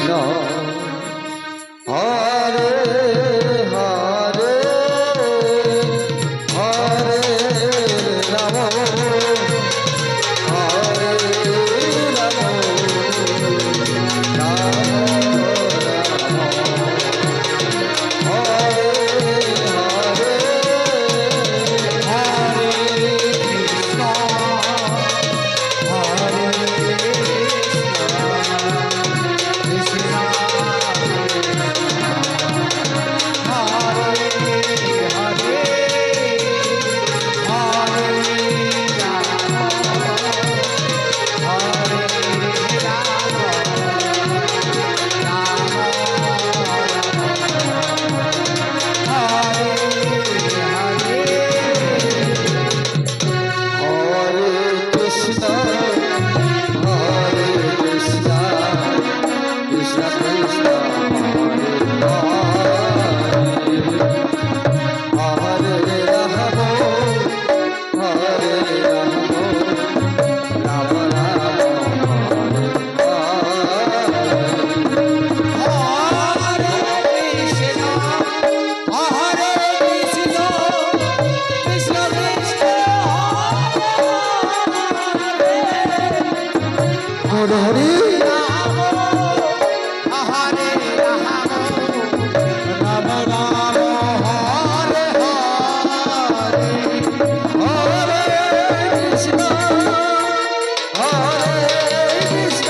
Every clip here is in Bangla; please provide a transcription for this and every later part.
হরে হরে হরে রাম হরে রাম রাম রাম হরে হরে হরে কৃষ্ণ হরে কৃষ্ণ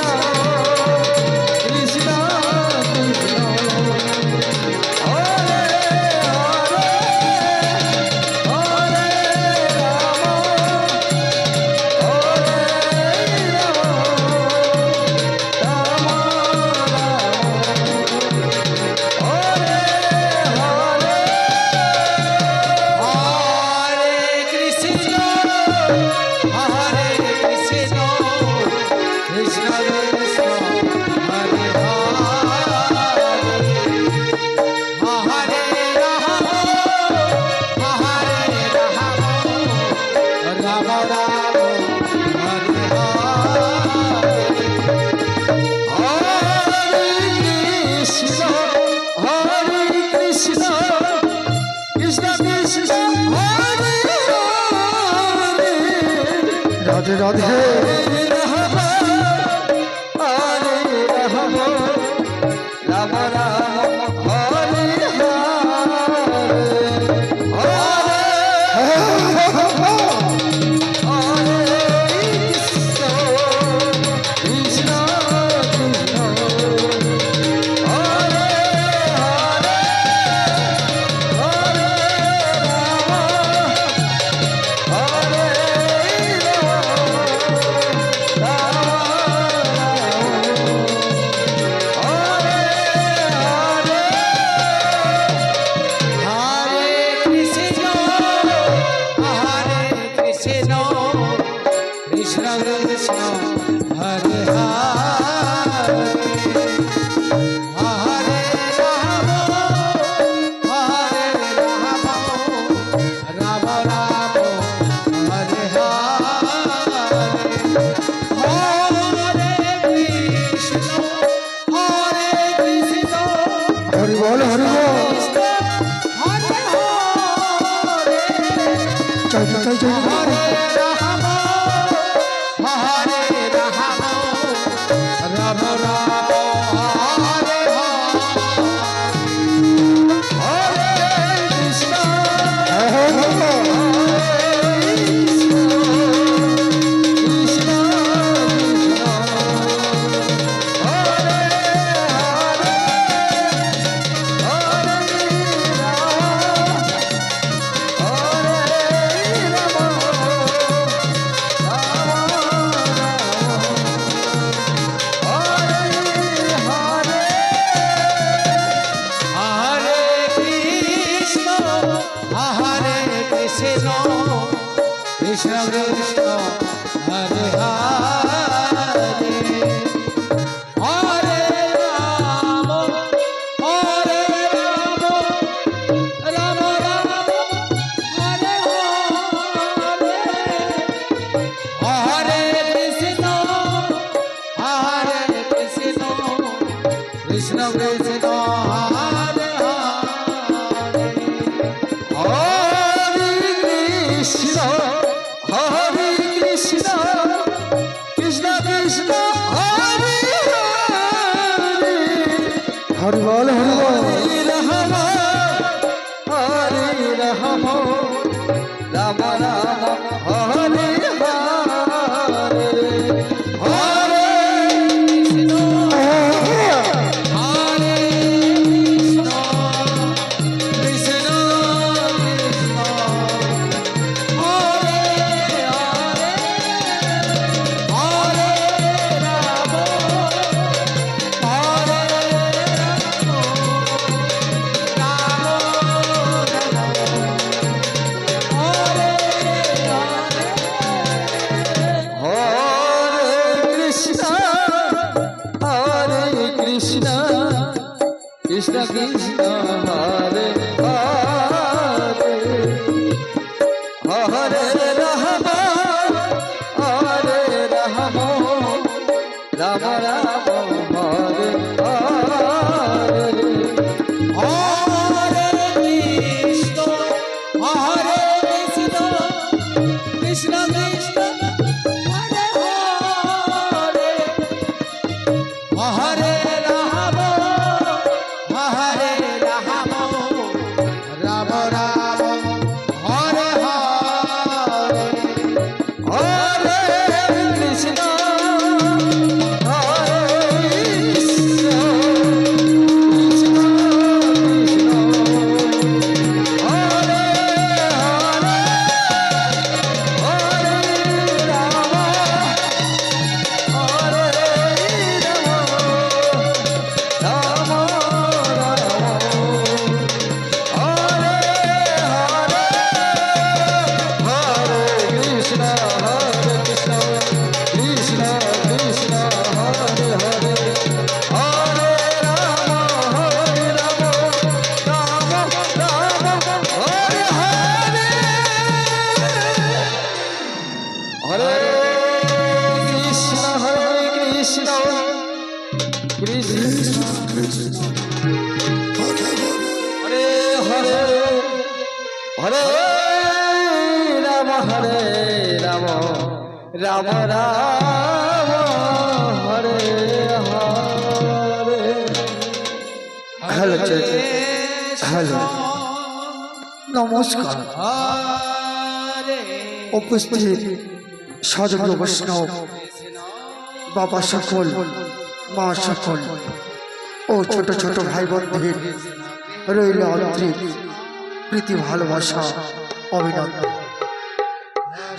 রাধে রাধে রাম রাম হরে কৃষ্ণ কৃষ্ণ হরে হরে কৃষ্ণ হরে কৃষ্ণ কৃষ্ণ কৃষ্ণ হরে হরে হরি বল হরি রাম হরে রাম রাম রাম হরে হরে হরে কৃষ্ণ হরে কৃষ্ণ কৃষ্ণ কৃষ্ণ হরে হরে হরে রাম হরে কৃষ্ণ কৃষ্ণ কৃষ্ণ হরে হরে হরে রাম হরে রাম রাম রাম হরে হরে হরে কৃষ্ণ হরে কৃষ্ণ কৃষ্ণ কৃষ্ণ হরে হরে হরে রাম হরে রাম রাম রাম হরে হরে হরে কৃষ্ণ হরে কৃষ্ণ কৃষ্ণ কৃষ্ণ হরে হরে হরে রাম হরে রাম রাম রাম হরে কৃষ্ণ কৃষ্ণ কৃষ্ণ কৃষ্ণ হরে হরে হরে রাম রাম রাম হরে হরে হরে কৃষ্ণ কৃষ্ণ হরে হরে হরে রাম রাম রাম হরে হরে হ্যালো হ্যালো নমস্কার উপস্থিত সাধু বৈষ্ণব বাবা সকল মা সকল ও ছোট ছোট ভাই বন্ধুদের রইল আন্তরিক প্রীতি ভালোবাসা অভিনন্দন।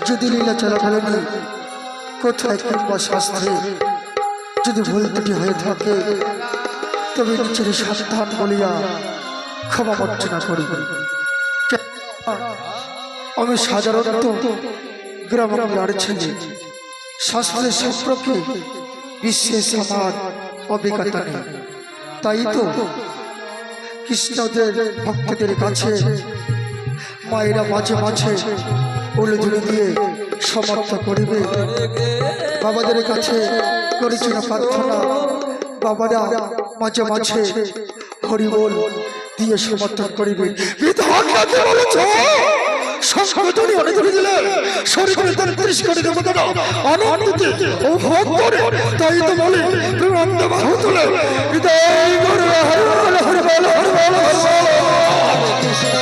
যদি লীলা চলাকালীন কোথায় কিংবা শাস্ত্রে যদি ভুল ত্রুটি হয়ে থাকে তবে নিজের সাবধান বলিয়া ক্ষমা বর্জনা করিব। আমি সাধারণত গ্রামের ছেলে, শাস্ত্রের সম্পর্কে বিশেষ আমার অভিজ্ঞতা নেই, তাই তো কৃষ্ণদের ভক্তদের কাছে মায়েরা মাঝে মাঝে উলুধুলি দিয়ে সমর্থ করিবে, বাবাদের কাছে করেছিল প্রার্থনা, বাবারা মাঝে মাঝে হরিবোল দিয়ে সমর্থন করিবে। সংস্কৃতি অনেক দিলে শরীরে তার পরিষ্কার দেবতারা আনন্দিতে ও ভোগ করে, তাই তো বলে প্রেমানন্দ বাহু তুলে হৃদয় করে হরে বল হরে বল হরে বল কৃষ্ণ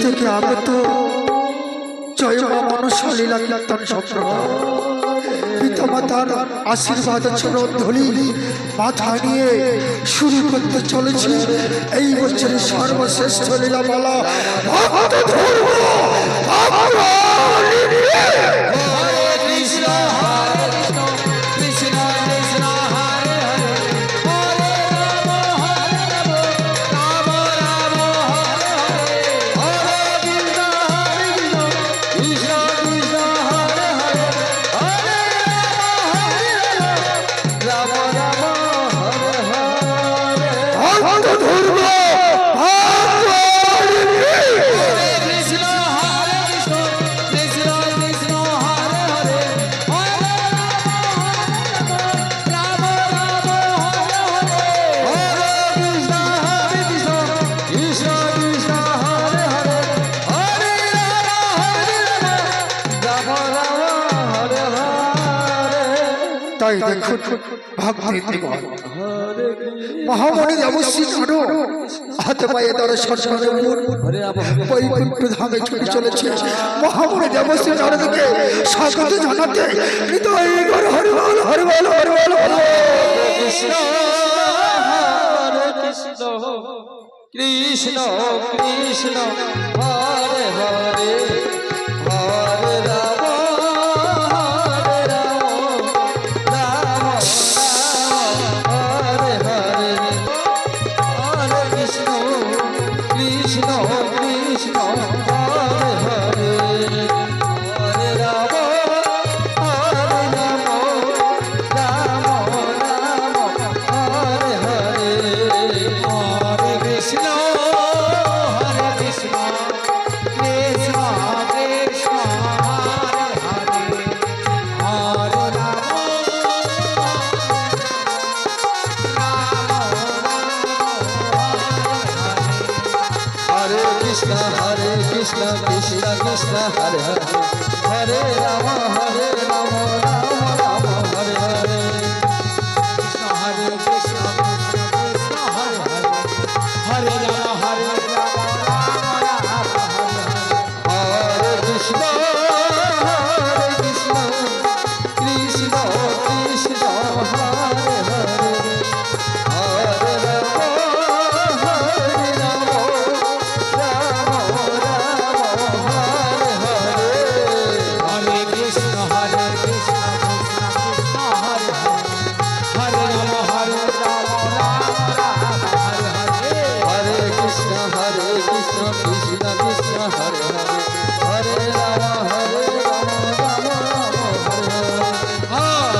থেকে আগত জয় মা মনসা লীলা কীর্তন সম্প্রদায় পিতামাতার আশীর্বাদ চরণধূলি মাথায় নিয়ে শুরু করতে চলেছি এই বছরের সর্বশ্রেষ্ঠ লীলামালা ভক্ত ধর্ম তাই দেখুন ভক্তি মহামণি দেবশ্রী কারো হাতে পায়ে দর্শন করে বৈকুণ্ঠ ধামে ছুটে চলেছে। মহামণি দেবশ্রী নারদকে স্বাগত জানাতে হৃদয় গড় হরিবল হরিবল হরিবল কৃষ্ণ হরে কৃষ্ণ কৃষ্ণ কৃষ্ণ হরে হরে হরে রাম হরে রাম রাম হরে হরে হরে কৃষ্ণ কৃষ্ণ কৃষ্ণ হরে হরে হরে রাম হরে রাম রাম রাম হরে হরে হরে কৃষ্ণ হরে কৃষ্ণ কৃষ্ণ কৃষ্ণ হরে হরে হরে হরে কৃষ্ণ কৃষ্ণ কৃষ্ণ কৃষ্ণ হরে হরে হরে রাম রাম রাম হরে হরে কৃষ্ণ হরে কৃষ্ণ কৃষ্ণ হরে হরে হরে রাম রাম রাম হরে কৃষ্ণ কৃষ্ণ কৃষ্ণ কৃষ্ণ হরে হরে হরে রাম হরে রাম রাম রাম হরে হরে হরে কৃষ্ণ কৃষ্ণ কৃষ্ণ হরে হরে হরে রাম রাম রাম হরে হরে কৃষ্ণ কৃষ্ণ কৃষ্ণ কৃষ্ণ হরে হরে হরে রাম রাম রাম হরে হরে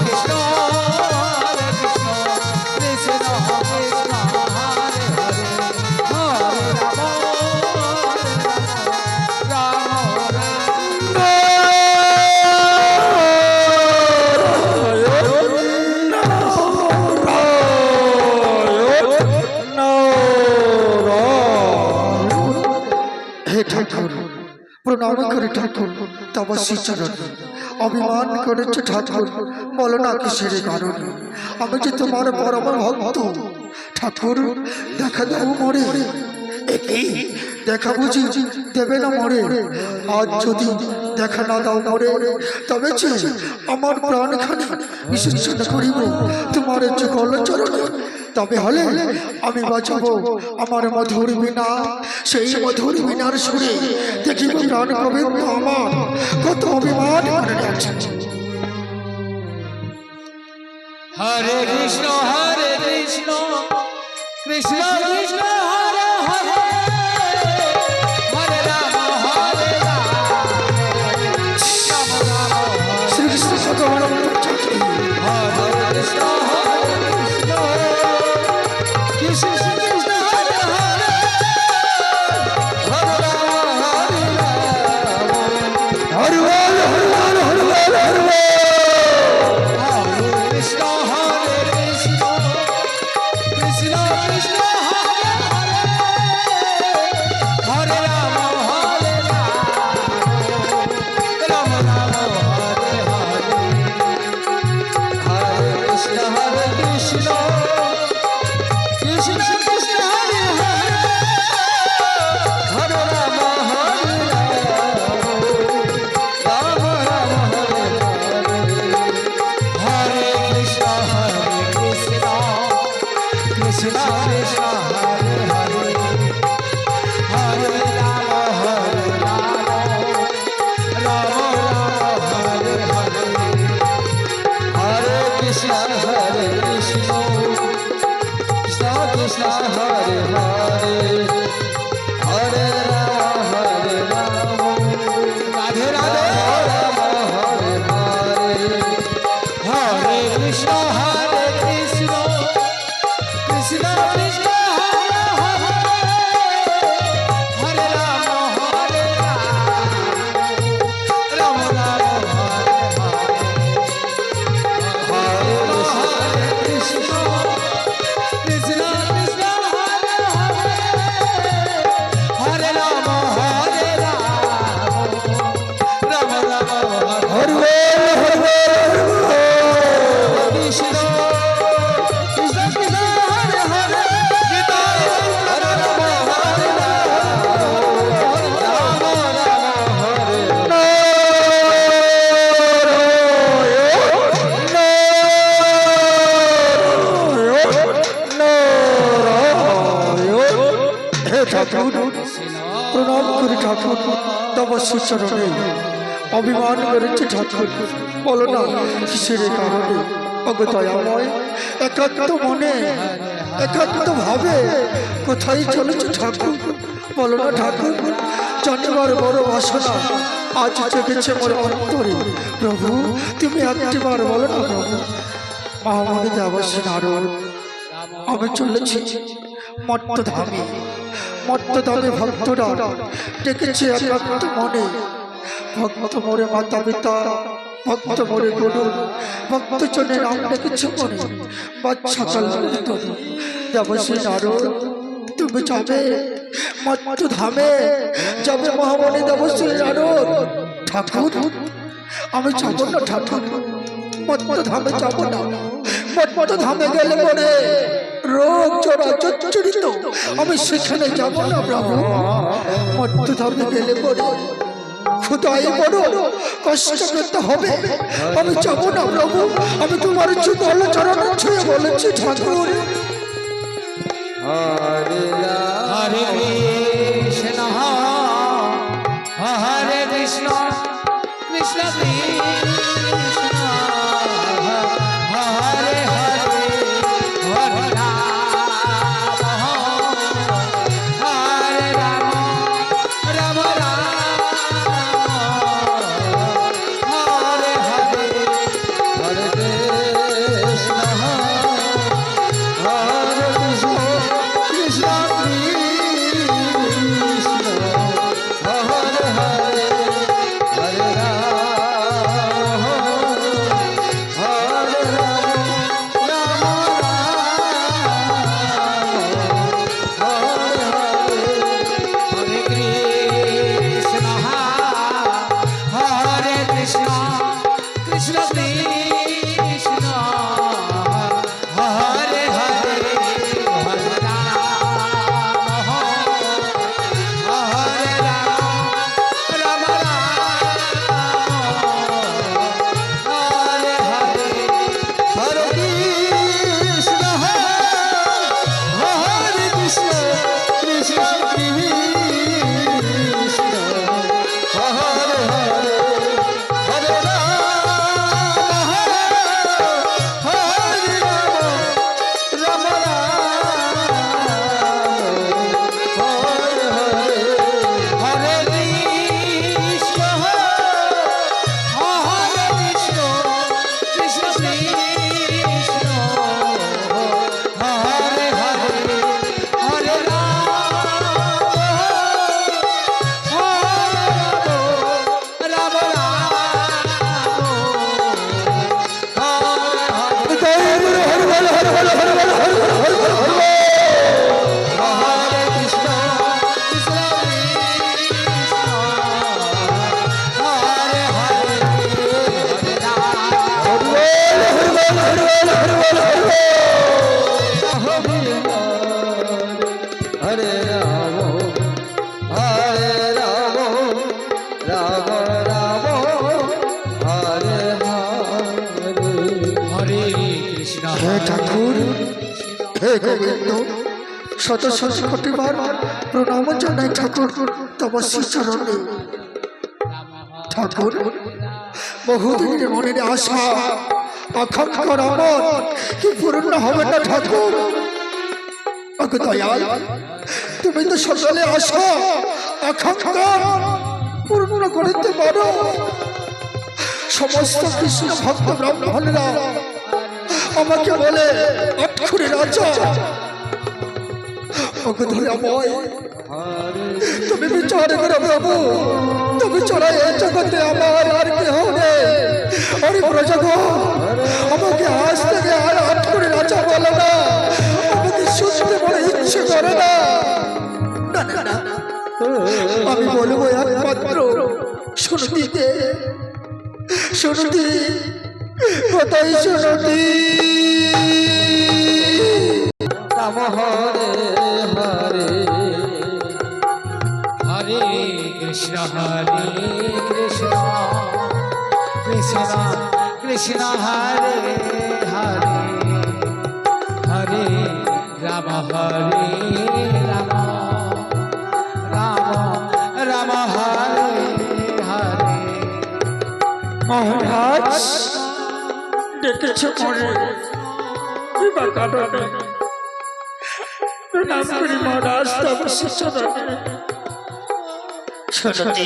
কৃষ্ণ কৃষ্ণ কৃষ্ণ কৃষ্ণ হরে হরে হরে কৃষ্ণ হে ঠাকুর প্রণাম করে ঠাকুর তপস্বী চরণ অভিমান করেছে ঠাকুর বলো না কিসের কারণে আমি যে তোমার পরম ভক্ত ঠাকুর দেখা দেব মরে একই দেখা বুঝি দেবে না মরে আজ যদি দেখা না দাও মরে তবে যে আমার প্রাণখানি বিসর্জন করিব তোমার যুগল চরণে তবে হলে আমি বাঁচাবো আমার মধুর বিনা সেই মধুর বিনার সুরে দেখিব প্রাণ গোবিন্দ আমার কত অভিমান করে আছে। হরে কৃষ্ণ কৃষ্ণ কৃষ্ণ হরে হরে হরে রাম রাম রাম শ্রীকৃষ্ণ ভগবান হরে কৃষ্ণ কৃষ্ণ কৃষ্ণ হরে হরে হরে রাম হরি বল হরি বল হরি বল হরি বল হরে কৃষ্ণ কৃষ্ণ কৃষ্ণ হরে হরি বল, হরি বল, হরি বল। কৃষ্ণ কৃষ্ণ কৃষ্ণ হরে হরে হরে রাম হরে রাম রাম হরে হে ঠাকুর, প্রণাম করি ঠাকুর, তপস্যা চরণে অভিমান করেছে ঠাকুর। বলো না কিসের কারণে অগদয়াময় একাত্ম মনে একাত্ম ভাবে কোথায় চলেছে ঠাকুর? বলো না ঠাকুর, জানিবার বড় বাসনা আজ জেগেছে মোর অন্তরে। প্রভু তুমি একটিবার বলো না প্রভু। মহামণি দেবশ্রী নারদ, আমি চলেছি মত্তধামে। মত্তধামে ভক্তরা ডেকেছে একাত্ম মনে। ভক্ত মোরে মাতা পিতা, ভক্ত মোরে গুরু, ভক্ত জনে নাম ডেকেছে মনে। বাচ্চা কাল দেবশ্রী নারদ, তুমি যাবে মত্তধামে, যাবে মহামণি দেবশ্রী নারদ। ঠাকুর আমি যাব না ঠাকুর, মত্তধামে যাব না। মত্তধামে গেলে পরে রোগ জড়া জর্জরিত, আমি সেখানে যাব না প্রভু। মত্তধামে গেলে পরে ক্ষুধায় বড় কষ্ট করতে হবে, আমি যাব না প্রভু। আমি তোমার যুগল চরণ ছুঁয়ে বলেছি ঠাকুর। হরে হরে কৃষ্ণ হরে কৃষ্ণ কৃষ্ণ কৃষ্ণ হরে হরে হরে রাম হরে রাম রাম রাম হরে হরে হরে কৃষ্ণ হরে কৃষ্ণ কৃষ্ণ কৃষ্ণ হরে হরে হরে রাম হরে রাম রাম রাম হরে হরে হরে কৃষ্ণ হরে কৃষ্ণ কৃষ্ণ কৃষ্ণ হরে হরে হরে রাম হরে রাম রাম রাম হরে হরে হরে কৃষ্ণ হরে কৃষ্ণ কৃষ্ণ কৃষ্ণ হরে হরে হরে রাম হরে রাম রাম রাম হরে হরে হরে কৃষ্ণ কৃষ্ণ কৃষ্ণ হরে হরে হরে রাম রাম হরে কৃষ্ণ কৃষ্ণ হরে হরে হরে রাম হরে রাম হরে রাম রাম রাম হরে হরে হরে কৃষ্ণ হে ঠাকুর, হে গোবিন্দ, শত শত কোটিবার প্রণাম জানাই ঠাকুর তপস্যা চরণে। ঠাকুর বহুদিনের মনের আশা আকাঙ্ক্ষার আমার কি পূর্ণ হবে না ঠাকুর? ওগো দয়াল, তুমি তো সকলে আশা আকাঙ্ক্ষা পূর্ণ করতে পারো। সমস্ত কৃষ্ণ ভক্ত ব্রাহ্মণরা আমাকে বলে অক্ষরে রাজা। ওগো দয়াময়, তুমি বিচার করো প্রভু, তুমি ছাড়া এই জগতে আমার আর কেহ নেই। আরে প্রজগণ, আমাকে আজ থেকে আর অক্ষরে রাজা বলে না, আমাকে শুনতে বলে ইচ্ছে করে না। না, না, না, আমি বলবো একমাত্র শুনতে শুনতি কোথায় শুনতি রাম হরে হরে হরে কৃষ্ণ কৃষ্ণ কৃষ্ণ হরে হরে হরে রাম রাম রাম হরে হরে মহারাজ ডেকেছে মরে বিবাহ কাটবে প্রণাম করি মহারাজ তব শিষ্যরা শুনতি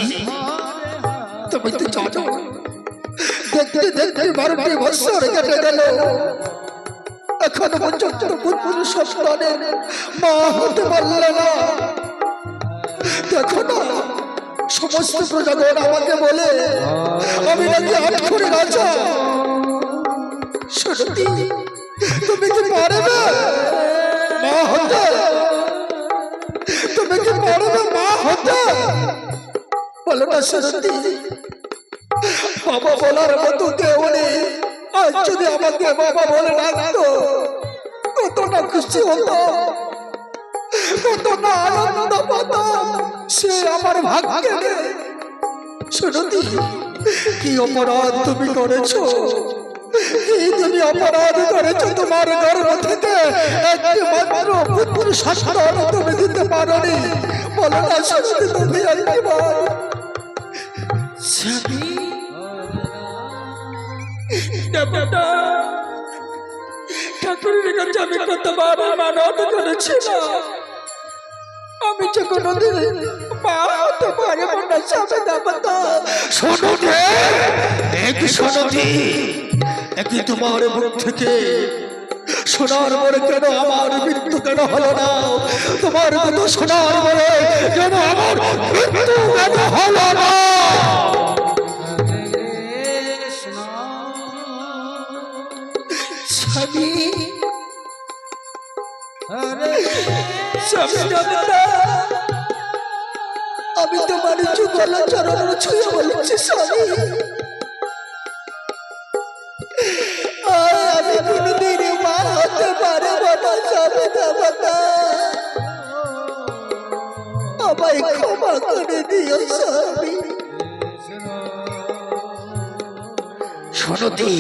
তুমি তো জানো দেখতে দেখতে 12টি বছর কেটে গেল এখনো পর্যন্ত পুত্র সন্তানের মা হতে পারলে না দেখো না সমস্ত প্রজাগণ আমাকে বলে আমি নাকি আটখড়ি রাজা শুনতি তুমি কি পারবে মা হতে তুমি কি পারবে মা হতে বলো না শুনতি বাবা বলার মতো কেউ নেই আজ যদি আমাকে বাবা বলে ডাকতো কত না খুশি হতো কত না আনন্দ পেতাম সে আমার ভাগ্যে নেই শুনতি কি অপরাধ তুমি করেছো কি তুমি অপরাধ করেছো তোমার গর্ভ থেকে একটি মাত্র পুত্র সন্তান তুমি দিতে পারোনি বলো না শুনতি তুমি একবার ঠাকুরের কাছে আমি কতবার মানত করেছিলাম আমি যে কোনোদিন মা হতে পারবো না সামনে দাবাতা শোনোতে এক শোনোতি একই তোমার মুখ থেকে শোনার পরে কেন আমার মৃত্যু কেন হলো না তোমার কথা শোনার পরে কেন আমার মৃত্যু কেন হলো না স্বামী আমি তোমার যুগল চরণ ছুঁয়ে বলেছি স্বামী আমি কোনদিন মা হতে পারবো না স্বামী দেবতা আমায় ক্ষমা করে দিও স্বামী শুনতি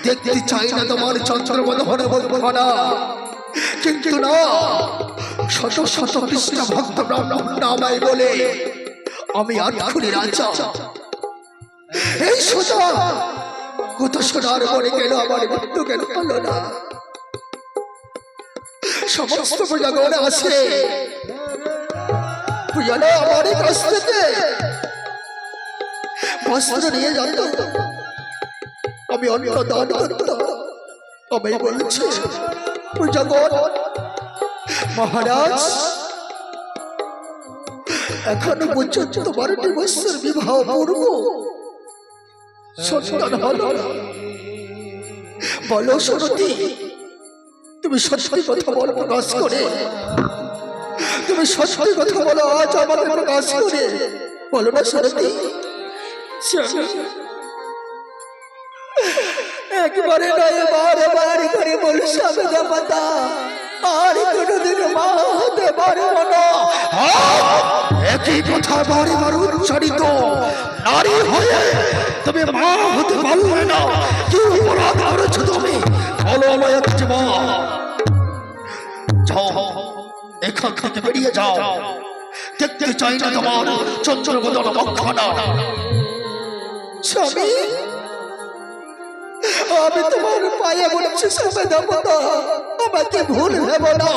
দেখতে চাই না তোমার চন্দ্রমোহনে বলবো না কিন্তু না শত শত কৃষ্ণ ভক্ত ব্রাহ্মণ নামাই বলে আমি আটখড়ি রাজা এই সোজা কত শোনার পরে কেন আমার মৃত্যু কেন হলো না সমস্ত প্রজাগণ আছে জানো আমার কাছ থেকে বস্ত্র নিয়ে যেত আমি অন্য দান করতাম আমি বলছি প্রজাগণ মহারাজ এখনো পর্যন্ত 12টি বছর বিবাহ পূর্ব সন্তান হলো না বলো শুনতি তুমি সত্যি কথা বলো প্রকাশ করে তুমি সত্যি কথা বলো আজ আমাকে প্রকাশ করে বলো না শুনতি একবারে নয় বারবার করে বলি স্বামী দেবতা আর কোনদিন মা হতে পারবো না একই কথা বারবার উচ্চারিত নারী হয়ে তুমি মা হতে পারবে না কি অপরাধ করেছো তুমি বলো আমায় একটি মা যাও এখান থেকে বেরিয়ে যাও দেখতে চাই না তোমার চন্দ্রবদন মক্ষণা স্বামী আমি তোমার পায়ে বলছি স্বামী দেবতা আমাকে ভুল ভেবো না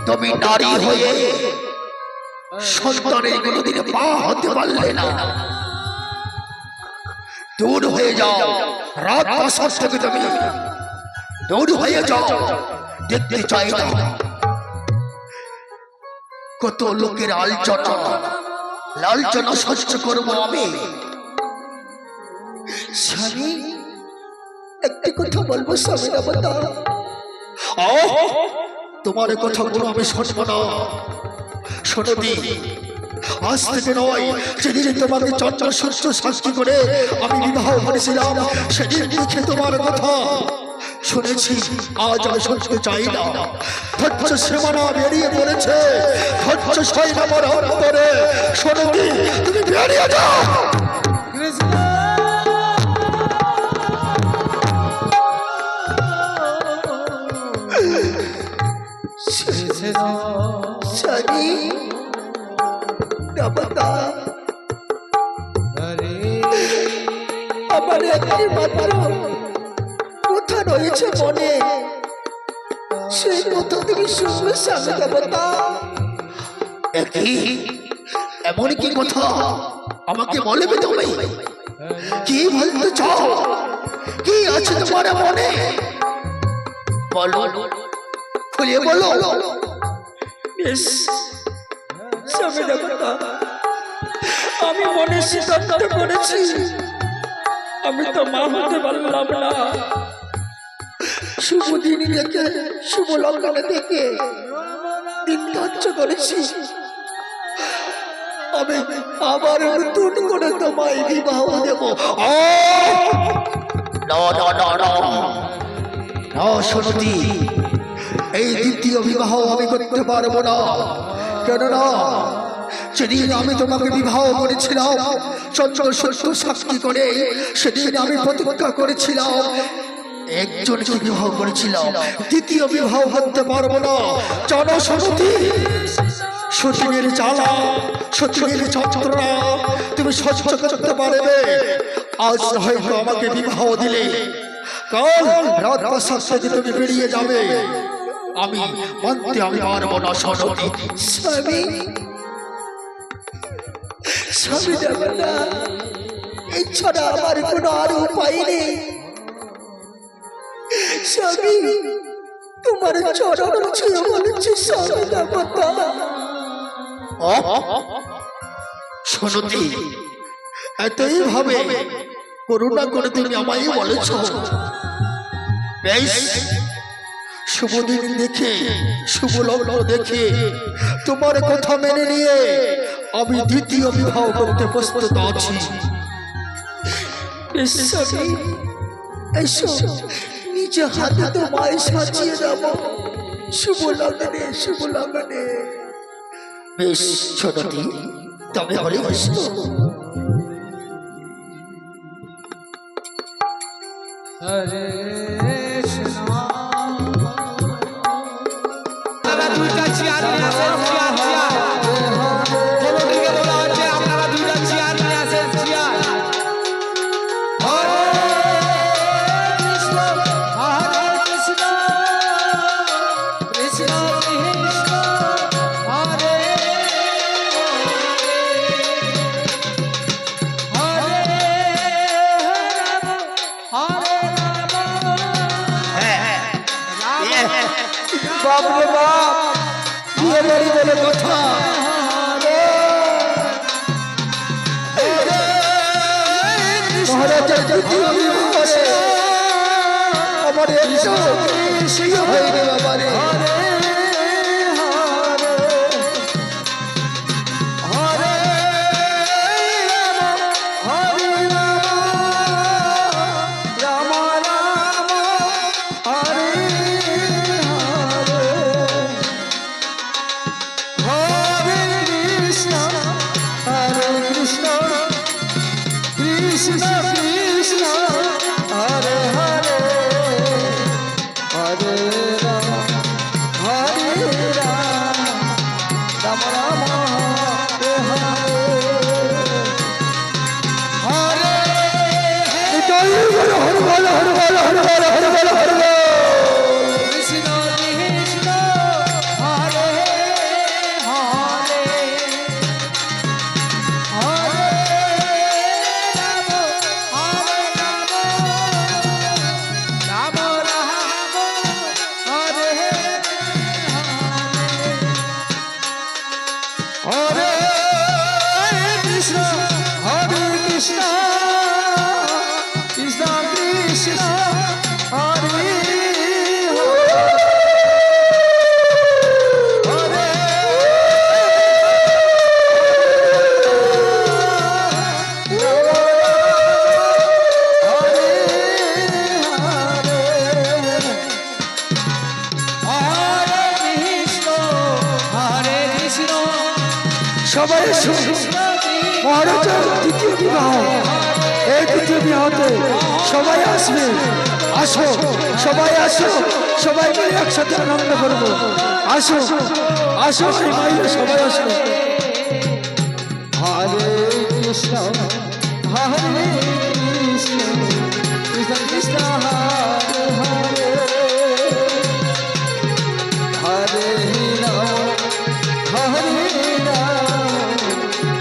তুমি নারী হয়ে সন্তানের কোনোদিন মা হতে পারলে না দূর হয়ে যাও রাত বাসার থেকে তুমি দূর হয়ে যাও দেখতে চাই না কত লোকের আলোচনা লালচনা সহ্য করবো আমি স্বামী একটি কথা বলবো স্বামী দেবতা তোমার কথাগুলো আমি শুনবো না শুনতি আজ থেকে নয়, যেদিন তোমাকে চন্দ্র সূর্য সাক্ষী করে আমি বিবাহ করেছিলাম সেদিন দেখে তোমার কথা শুনেছি, আজ আমি শুনতে চাই না। ধৈর্য সীমানা বেরিয়ে পড়েছে, ধৈর্য সয় না আমার অন্তরে। শোনো কি, তুমি বেরিয়ে যাও। কৃষ্ণ কৃষ্ণ স্বামী দেবতা, হরে আমার একটি মাত্র কথা রয়েছে মনে, সেই কথা তুমি শুনবে স্বামী দেবতা। একই এমন কি কথা আমাকে বলবে তুমি? কি বলতে চাও? কি আছে তোমার মনে? বলো, খুলে বলো। বেশ স্বামী দেবতা, আমি মনে সিদ্ধান্ত করেছি আমি তো মা হতে পারলাম না। শুভ দিন দেখে, শুভ লগ্নে দেখে দিন ধার্য করেছি আমি আবার নতুন করে তোমায় বিবাহ দেব। শুনতি, এই দ্বিতীয় বিবাহ আমি করতে পারবো না। কেননা যেদিন আমি তোমাকে বিবাহ করেছিলাম চন্দ্র সূর্য সাক্ষী করে, সেদিন আমি প্রতিজ্ঞা করেছিলাম একজনকে বিবাহ করেছিলাম, দ্বিতীয় বিবাহ করতে পারবো না। জনসমিতি সতীনের জ্বালা, সতীনের যন্ত্রণা তুমি সহ্য করতে পারবে। আজ হয়তো আমাকে বিবাহ দিলে, কাল রাত সাথে তুমি বেরিয়ে যাবে, আমি মানতে আমি পারবো না। সনতি স্বামী, স্বামী দেবে না, এছাড়া আমার কোনো আর উপায় নেই। স্বামী, তোমার চরণ ছুঁয়ে বলেছি স্বামী দেবতা। সনতি, এতই ভাবে করুণা করে তুমি আমায় বলেছ। বেশ, শুভ দিন দেখে, শুভ লগ্ন দেখে তোমার কথা মেনে নিয়ে আমি দ্বিতীয় বিবাহ করতে প্রস্তুত আছি। নিজে হাতে তোমায় সাজিয়ে দেব শুভ লগ্নে, শুভ লগ্নে। বেশ ছোটটি, তবে হলে বসো। হরে কৃষ্ণ আপনারা দুইটা চেয়ার নিয়ে আসেন, চেয়ার চেয়ার কমিটিকে বলা হচ্ছে আপনারা দুইটা চেয়ার নিয়ে আসেন, চেয়ার। হরে কৃষ্ণ হরে কৃষ্ণ কৃষ্ণ কৃষ্ণ হরে হরে হরে বাপরে বাপ, বিয়ে বাড়ি বলে কথা। মহারাজের দ্বিতীয় বিবাহে আমার একটু হয়নি বাবারে। কৃষ্ণ কৃষ্ণ হরে হরে হরে রাম হরে রাম রাম রাম হরে হরে কৃষ্ণ কৃষ্ণ হরে হরে হরে রাম রাম হরে হরে কৃষ্ণ কৃষ্ণ কৃষ্ণ কৃষ্ণ হরে হরে আর হচ্ছে দ্বিতীয় বিবাহ। এই দ্বিতীয় বিবাহতে সবাই আসবে, আসো সবাই আসো, সবাই মিলে একসাথে আনন্দ করবো। আসো আসো এই মাইলে সবাই আসো। হরে কৃষ্ণ হরে কৃষ্ণ কৃষ্ণ কৃষ্ণ হরে হরে হরে রাম হরে রাম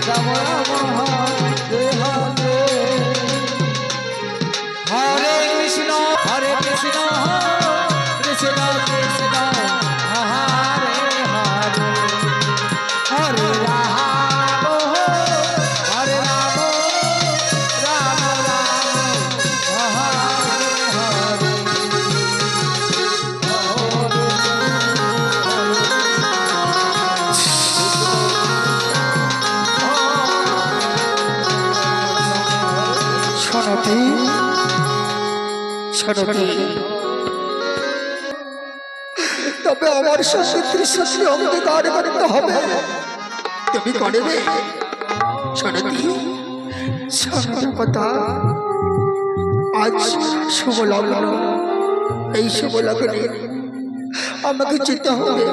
রাম রাম হরে হরে হরে কৃষ্ণ হরে কৃষ্ণ কৃষ্ণ কৃষ্ণ হরে হরে হরে রাম হরে রাম রাম রাম হরে সনতি সনতি, তবে আমার সঙ্গে ত্রিশাস্ত্রী অঙ্গীকার করতে হবে। তুমি করবে সনতি? সনতা আজ শুভ লগ্ন, এই শুভ লগ্নে আমাকে যেতে হবে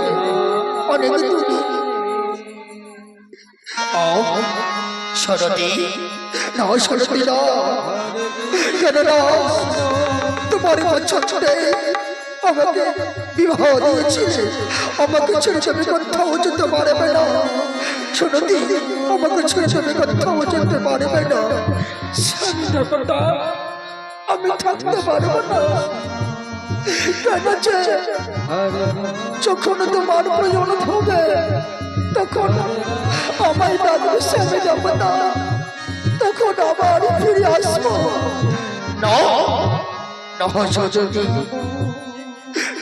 অনেক দূরে। সনতি না, সনতি না, কেন না? তোমার পছন্দে আমাকে বিবাহ দিয়েছে, আমাকে ছেড়ে যাবে কোথাও যেতে পারবে না। সনতি আমাকে ছেড়ে যাবে কোথাও যেতে পারবে না। সন্ধ্যাটা আমি থাকতে পারবো না। কেন যে যখন তোমার প্রয়োজন হবে তখন আমায় ডাকবে, সামনে যাবো না, তখন আবার ফিরে আসবো না। সজনী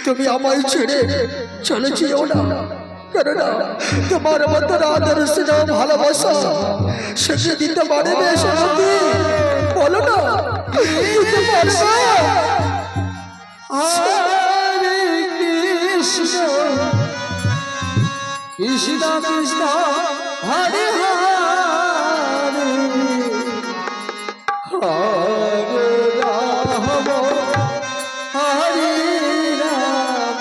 তুমি আমায় ছেড়ে চলে যেও না, কেননা তোমার মতো আদর স্নেহ ভালোবাসা সেকে দিতে পারবে সত্যি? বলো না, দিতে পারবে? হরে কৃষ্ণ কৃষ্ণ কৃষ্ণ হরে হরে হরে রাম হরে রাম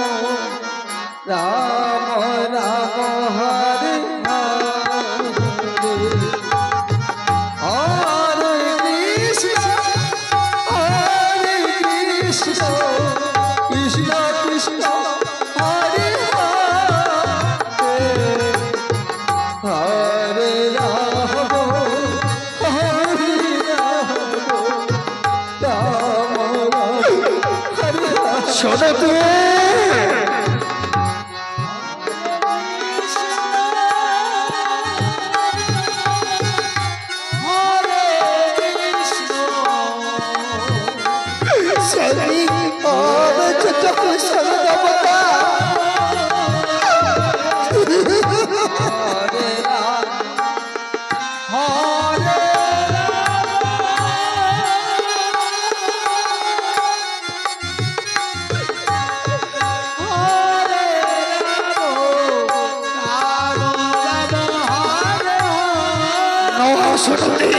রাম রাম হরে হরে কৃষ্ণ কৃষ্ণ কৃষ্ণ হরে হরে রাম হরে রাম হরে সনতি সনতি আমি যেতে হবে সনতা। সনতি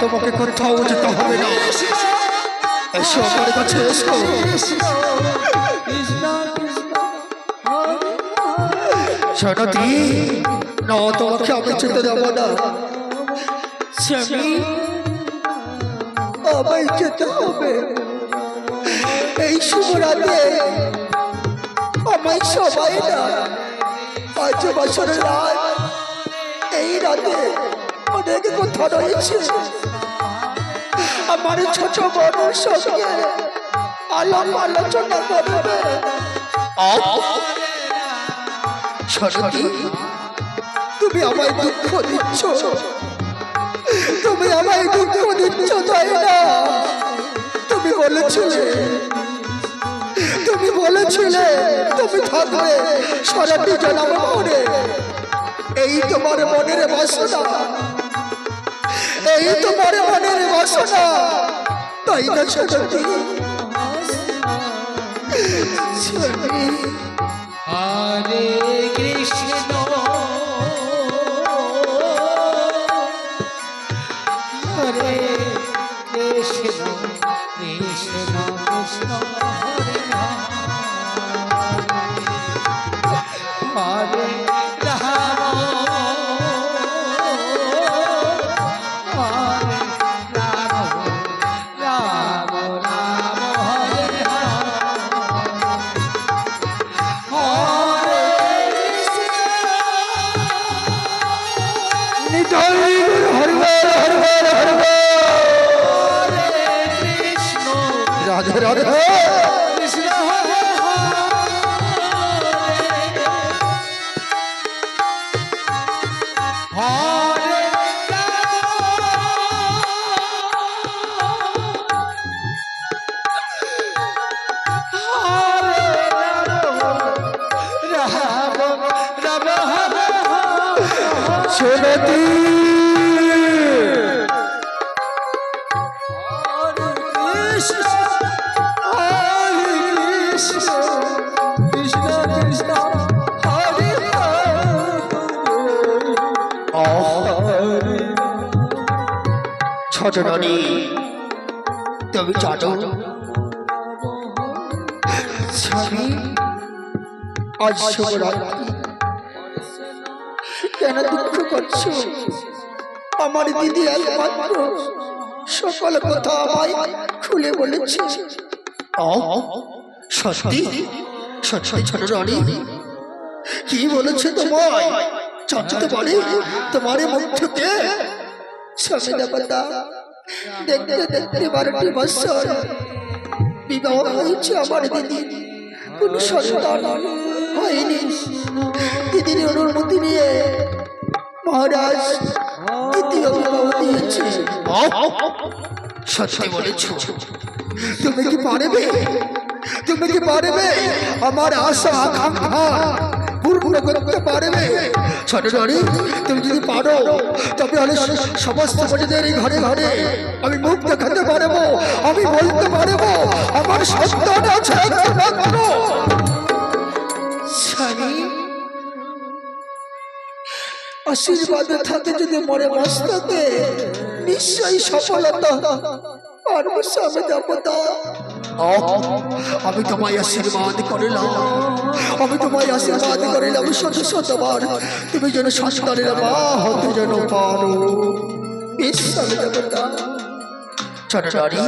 তোমাকে কোথাও যেতে হবে না, এসো আমার কাছে এসো। সনতি না, তোমাকে আমি যেতে দেবো না। স্বামী আমায় যেতে হবে, এই শুভ রাতে আমায় সবাই না, 5 বছরের রাত, এই রাতে অনেক কথা রয়েছে। আমার ছোট বড় সঙ্গে আলোচনা করবে। সনতি তুমি আমায় দুঃখ দিচ্ছ, তুমি আমায় দুঃখ দিচ্ছ, তাই না? তুমি বলেছিলে তুমি থাকবে সারাটি জনম মনে, এই তোমার মনের বাসনা, এই তোমার মনের বাসনা, তাই না সনতি? হরে কৃষ্ণ হরে কৃষ্ণ কৃষ্ণ কৃষ্ণ হরে হরে রাম হরে রাম রাম রাম হরে হরে নিতাই গৌর হরি বল হরি বল হরি বল। কৃষ্ণ রাধে রাধে। কৃষ্ণ হরে হরে সুরতি ছোট রানী তুমি জানো স্বামী আজ শুভরাত্রি কেন দুঃখ করছো আমার দিদি একমাত্র সকল কথা আমায় খুলে বলেছে সত্যি সত্যি ছোট রানী কি বলেছে তোমায় জানতে পারি তোমার মুখ থেকে স্বামী দেবতা দেখতে দেখতে 12টি বছর বিবাহ হয়েছে আমার দিদি কোন সন্তান হয়নি দিদির অনুমতি নিয়ে মহারাজ দ্বিতীয় বিবাহ দিয়েছে সত্যি বলেছ তুমি কি পারবে আমার আশা আকাঙ্ক্ষা পূর্ণ করতে পারবে ছোট রানী তুমি যদি পারো তবে হলে সমস্ত প্রজাদের এই ঘরে ঘরে আমি মুখ দেখাতে পারবো আমি বলতে পারবো আমার সন্তান আছে একমাত্র স্বামী আশীর্বাদ থাকে যদি মরে মস্তকে নিশ্চয়ই সফলতা পারবো স্বামী দেবতা আমি তোমায় আশীর্বাদ করিলাম শতবার তুমি যেন সন্তানের মা হতে যেন পারো স্বামী দেবতা ছোট রানী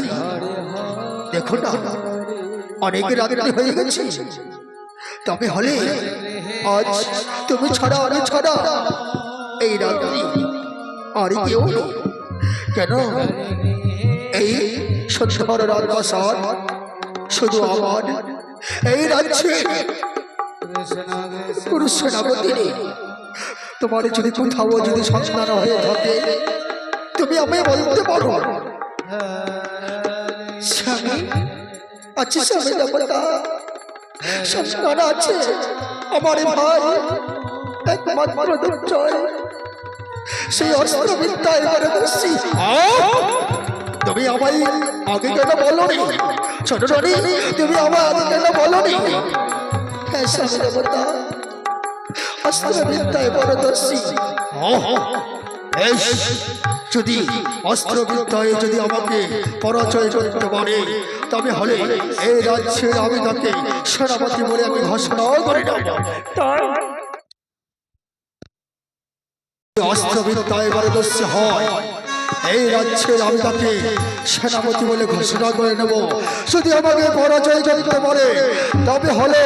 দেখো না অনেক রাত্রি হয়ে গেছে তবে হলে আজ তুমি ছাড়া আমি ছাড়া এই রাত্রি আর কেউ নেই। কেন এই সন্ধ্যার রাজপ্রাসাদ শুধু আমার এই রাজ্যে পুরুষ সেনাপতি নেই। তোমার যদি কোথাও যদি সন্তান হয়ে থাকে তুমি আমায় বলতে পারো স্বামী আছে স্বামী দেবতা সন্তান আছে আমার ভাই একমাত্র দুর্জয় সেই অস্ত্র বিদ্যায় পারদর্শী তুমি আমায় আগে কেন বলনি ছোট রানী তুমি আমায় আগে কেন বলনি হ্যাঁ স্বামী দেবতা অস্ত্র বিদ্যায় পারদর্শী যদি অস্ত্র বিদ্যায় যদি আমাকে পরাজয় করতে পারে তবে হলে এই রাজ্যের আমি তাকে সেনাপতি বলে আমি ঘোষণা করে দেব অস্ত্র বিদ্যায় পারদর্শী হয় এই রাজ্যের আমি তাকে সেনাপতি বলে ঘোষণা করে নেব যদি আমাকে পরাজয় করতে পারে তবে হলে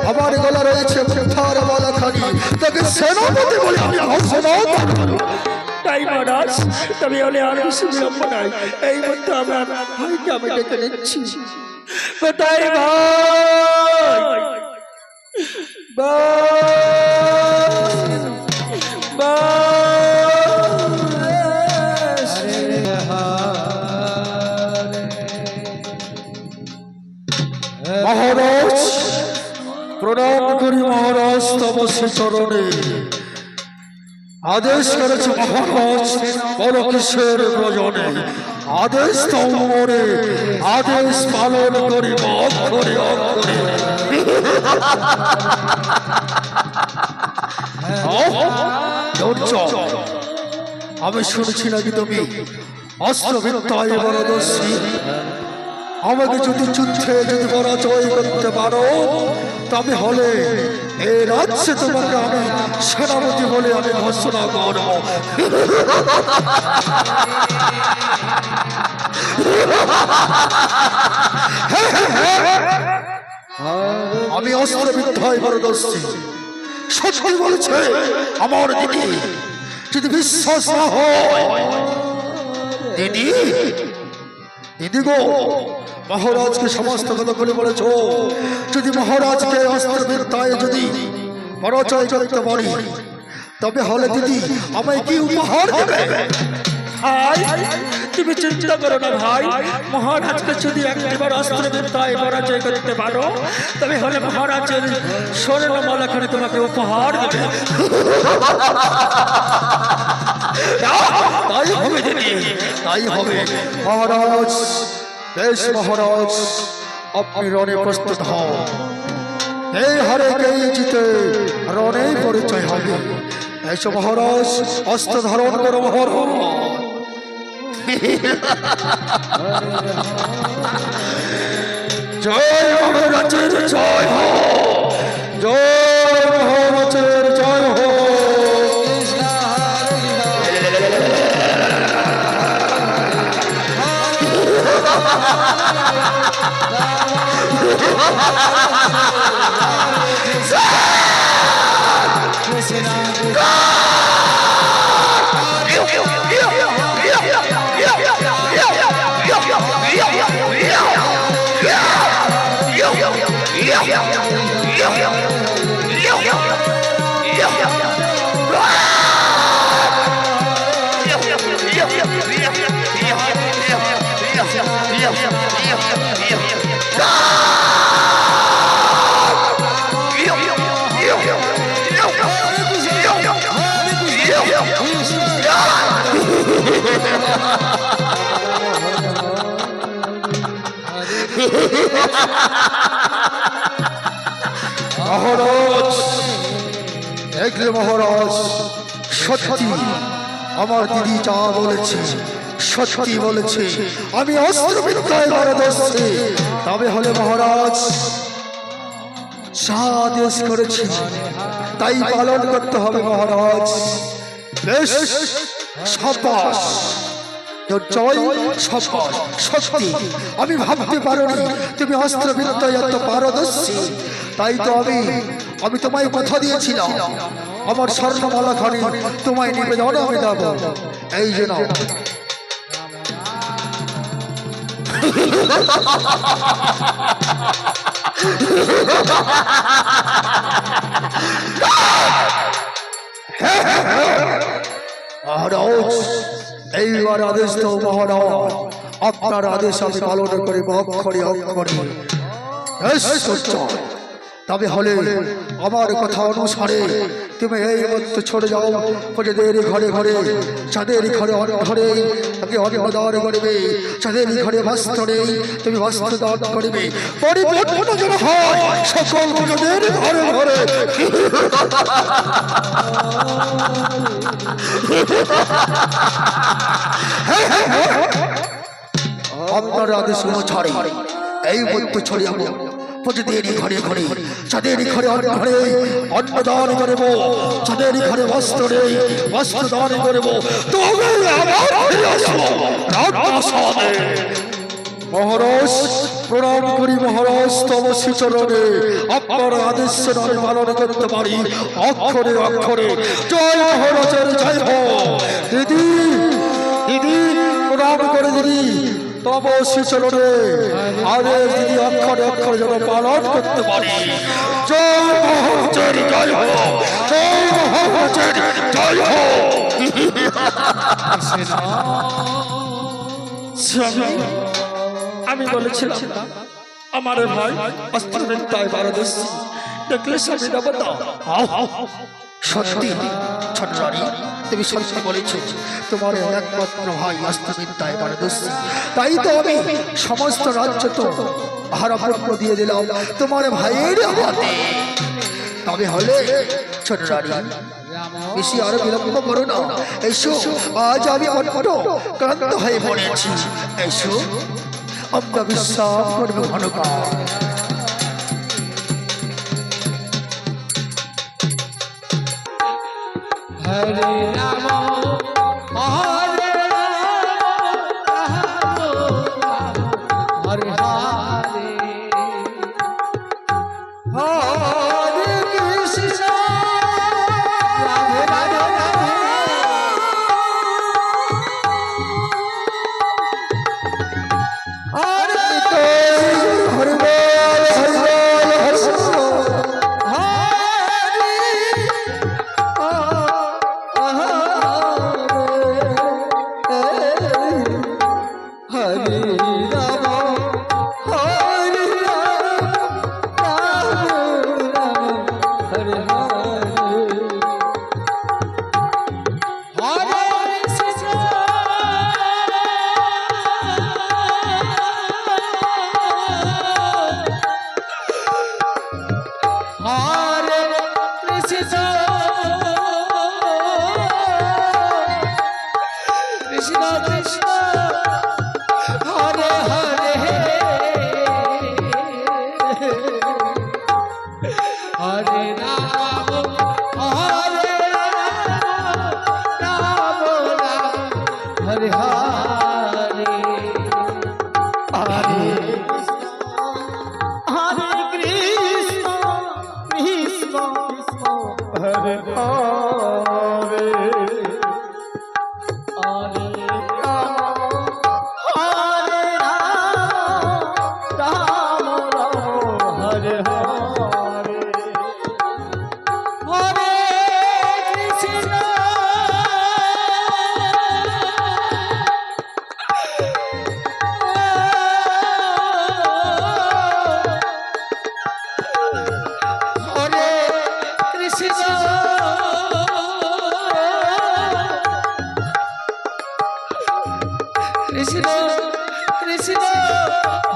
আমার গলা রয়েছে মুক্তার মালাখানি তাকে সেনাপতি বলে আমি ঘোষণা করব তাই মহারাজ তবে হলে আর বেশি বিলম্ব নাই এই মধ্যে আমার ভাইকে আমি ডেকে নিচ্ছি কোথায় ভাই মহারাজ প্রণাম করি মহারাজ তপস্যা চরণে আদেশ করেছে মহারাজ বড় কিসের প্রয়োজনে আদেশ তোমরে আদেশ পালন করি অক্ষরে অক্ষরে আমি শুনছি নাকি তুমি অস্ত্রবিদ্যায় পারদর্শী। আমাকে যদি যুদ্ধে যদি পরাজয় করতে পারো, তবে হলে এই রাজ্যে তোমাকে আমি সেনাপতি বলে আমি ঘোষণা করব। আমি অস্ত্রবিদ্যায় পারদর্শী। সত্যি বলেছে আমার দিদি। যদি বিশ্বাস না হয় দিদি, দিদি গো, মহারাজকে সমস্ত কথা বলে বলেছ। যদি মহারাজকে অস্ত্রবিদ্যায় যদি পরাজয় করতে পারি, তবে হলে দিদি আমায় কি উপহার দেবে? ভাই তুমি চিন্তা করো না ভাই, মহারাজকে যদি একবার অস্ত্রবিদ্যায় পরাজয় করতে পারো, তবে হলে মহারাজের স্বর্ণমালাখানে তোমাকে উপহার দেবে। তাই হবে দিদি, তাই হবে। মহারাজ, বেশ মহারাজ, আপনি রণে প্রস্তুত হন। এই হারে এই জিতে রণে পরিচয় হবে। এসো মহারাজ, অস্ত্র ধারণ করো মহারাজ। জয় মহারাজের জয় হো, জয় মহারাজের জয় হো। মহারাজ, দেখলে মহারাজ, সত্যি আমার দিদি যা বলেছে সত্যি বলেছে। আমি অস্ত্রবিদ্যায় পারদর্শী। তবে হলে মহারাজ যা আদেশ করেছি তাই পালন করতে হবে মহারাজ। বেশ, সাবাস, জয়, সাবাস। সত্যি আমি ভাবতে পারিনি তুমি অস্ত্রবিদ্যায় এত পারদর্শী। তাই তো আমি তোমায় কথা দিয়েছিলাম, আমার স্বর্ণমালাখানি তোমায় নিবেদন আমি দেব। এই যে নাও। মহারাজ, এইবার আদেশ তো মহারাজ, আপনার আদেশ আমি পালন করিব অক্ষরে অক্ষরে। তবে হলে আমার কথা অনুসারে তুমি এই মধ্যে ছড়ে যাও প্রজাদের ঘরে ঘরে, যাদের ঘরে ঘরে তাকে অন্নদান করিবে, যাদের ঘরে বস্ত্র নেই তুমি বস্ত্র দান করিবে। পরিপূর্ণ যেন হয় সকল প্রজাদের ঘরে ঘরে। আপনার আদেশ অনুসারে এই মধ্যে ছড়ে যাবো প্রতিদিন ঘরে ঘরে, যাদের ঘরে ঘরে অন্নদান করব, যাদের ঘরে বস্ত্র নেই বস্ত্র দান করব। তবে আবার ফিরে আসবো রাজপ্রাসাদে। মহারাজ প্রণাম করি মহারাজ, তব শ্রীচরণে। আপনার আদেশ আমি পালন করতে পারি অক্ষরে অক্ষরে। জয় মহারাজের জয় হো। দিদি, দিদি প্রণাম করে দিদি, তব শ্রীচরণে আদেশ দিদি অক্ষরে অক্ষরে যেন পালন করতে পারি। জয় মহারাজের জয় হো, জয় মহারাজের জয় হো। আমি বলেছিলাম আমার ভাই অস্ত্রবিদ্যায় পারদর্শী, দেখলে স্বামী দেবতা। সত্যি ছোট রানী, তুমি সত্যি বলেছ, তোমার একমাত্র ভাই অস্ত্রবিদ্যায় পারদর্শী। তাই তো আমি সমস্ত রাজ্য তো ভাড়াপত্র দিয়ে দিলাম তোমার ভাইয়ের হাতে। তবে হলে ছোট রানী, বেশি আর বিলম্ব করো না, এসো। আজ আমি বড্ড ক্লান্ত হয়ে পড়েছি, এসো আমরা বিশ্রাম করবো ঘনকাল। হরে রাম হরে হরে হরে হরে কৃষ্ণ রাধে রাধে রাধে হরে হরে বল, হরে বল, হরে বল। হরে রাম হরে রাম রাম রাম হরে হরে হরে কৃষ্ণ হরে কৃষ্ণ কৃষ্ণ কৃষ্ণ হরে হরে হরে রাম হরে রাম রাম হরে হরে হরে হরে কৃষ্ণ কৃষ্ণ হরে হরে হরে রাম হরে হরে হরে কৃষ্ণ হরে কৃষ্ণ কৃষ্ণ কৃষ্ণ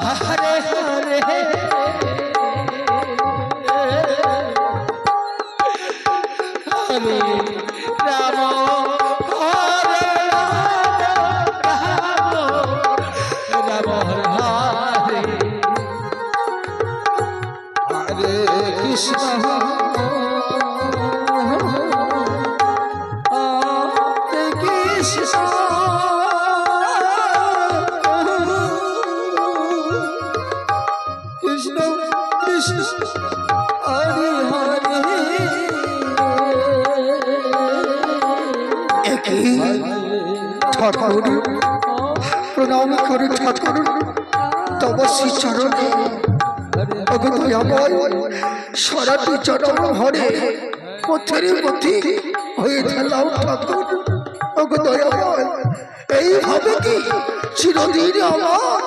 হরে হরে হরে রাম হরে রাম রাম হরে হরে কৃষ্ণ হরে কৃষ্ণ কৃষ্ণ কৃষ্ণ হরে হরে একই ঠাকুর প্রণাম করে ঠাকুর তপস্বী চরণে অগদয়াময় সারাটি চরণ হরে পথের পথি হয়ে গেলাম ঠাকুর। অগদয়াময় এইভাবে কি চিরদিন আমার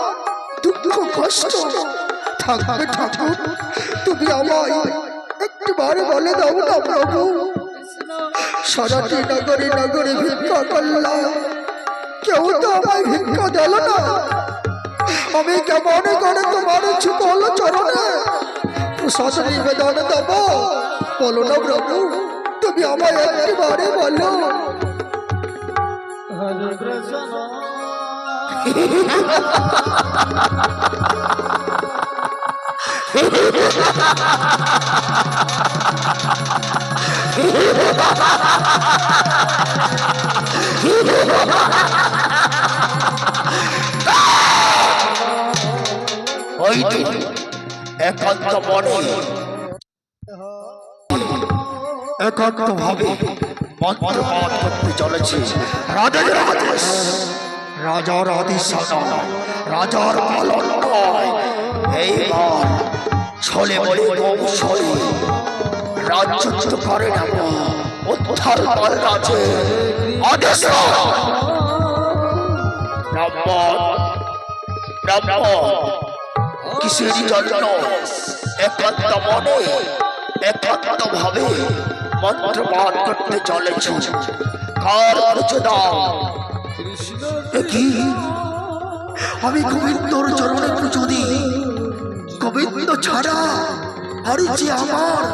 দুঃখ কষ্ট থাকবে ঠাকুর? তুমি আমায় একটিবার বলে দাও না প্রভু। সারাটি নগরে নগরে ভিক্ষা করলাম, কেউ তো আমায় ভিক্ষা দিল না। আমি কেমন করে তোমার চুকল চরণে প্রসাদ নিবেদন দেব? বলো না প্রভু, তুমি আমায় একটিবারে বলো। হরে কৃষ্ণ হইতে একান্ত মনে একান্ত ভাবে মন্ত্র পাঠ করতে চলেছে। রাজার আদেশ, রাজার আদেশ নয়, রাজার পালন নয়। এইবার ছলে বলে কৌশলে রাজ্যচ্যুত করে নেব। উদ্ধার পাল রাজে আদেশ ব্রাহ্মণ ব্রাহ্মণ কিসের জন্য একান্ত মনে একান্ত ভাবে মন্ত্র পাঠ করতে চলেছ? কার পরিচয় দাও? কি আমি গোবিন্দর চরণে পুজো দিই? গোবিন্দ ছাড়া আর যে আমার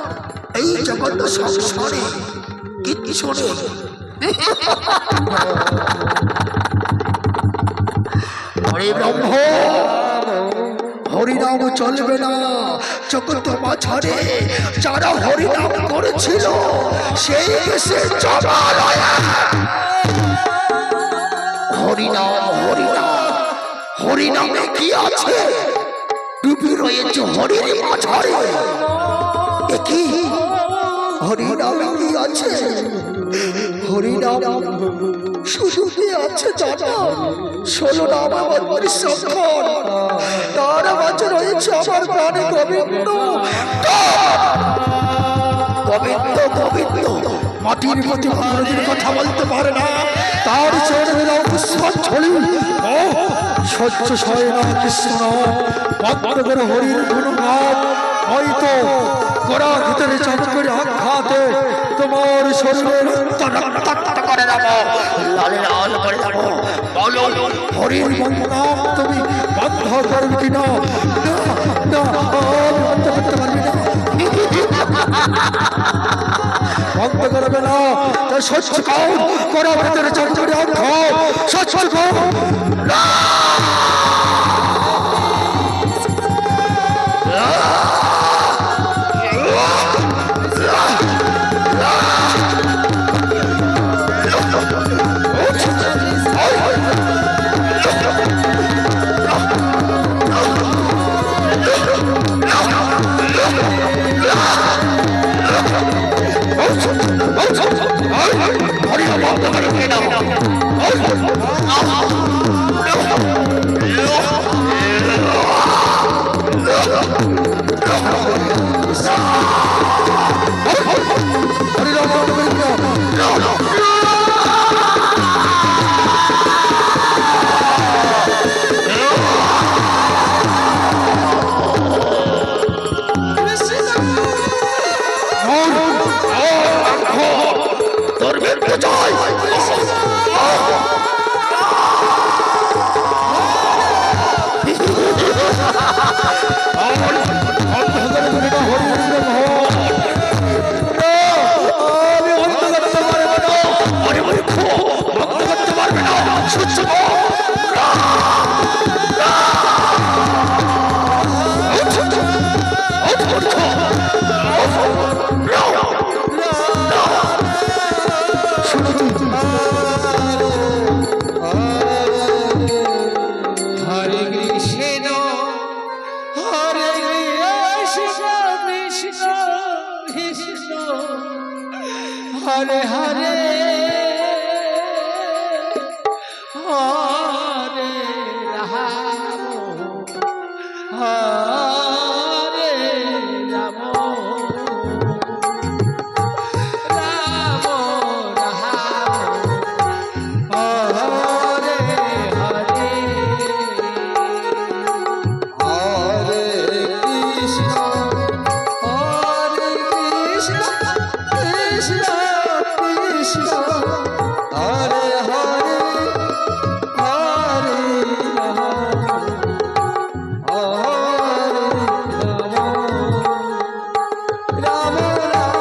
এই জগৎ সংসারে কিচ্ছু কি শোনে? হরে ব্রহ্ম, হরিনাম চলবে না জগৎ মাঝারে। যারা হরিনাম করেছিল সেই দেশে জমালয়া। হরিনাম হরিনাম, হরিনামে কি আছে? ডুবি রয়েছে হরির মাঝারে। কি হরিনামে কি আছে? হরিনাম শুধু কি আছে জানো? 16 নাম আমার পরিসংখ্যান, তার মাঝে রয়েছে আমার প্রাণ গোবিন্দ। গোবিন্দ গোবিন্দ মাটির প্রতি ভারতের কথা বলতে পারে না, তার চরণে নাম পুষ্পাঞ্জলি। ও সহ্য সয় না কৃষ্ণ, ভক্ত করে হরির গুণগান। হয়তো গোড়া ভিতরে চাপ করে আঘাতে তোমার শরীরের রক্ত করে দেব, লাল লাল করে দেব। বলো হরির নাম তুমি বন্ধ করবে কিনা? না, আমি বন্ধ করতে পারবি না। বন্ধ করবে না, তাই সহ্য কর। গোড়া ভিতরে চাপ করে আঘাত সহ্য কর। হরে হরে হরে রাম হরে রাম রাম রাম হরে হরে হরে কৃষ্ণ কৃষ্ণ কৃষ্ণ হরে হরে হরে রাম রাম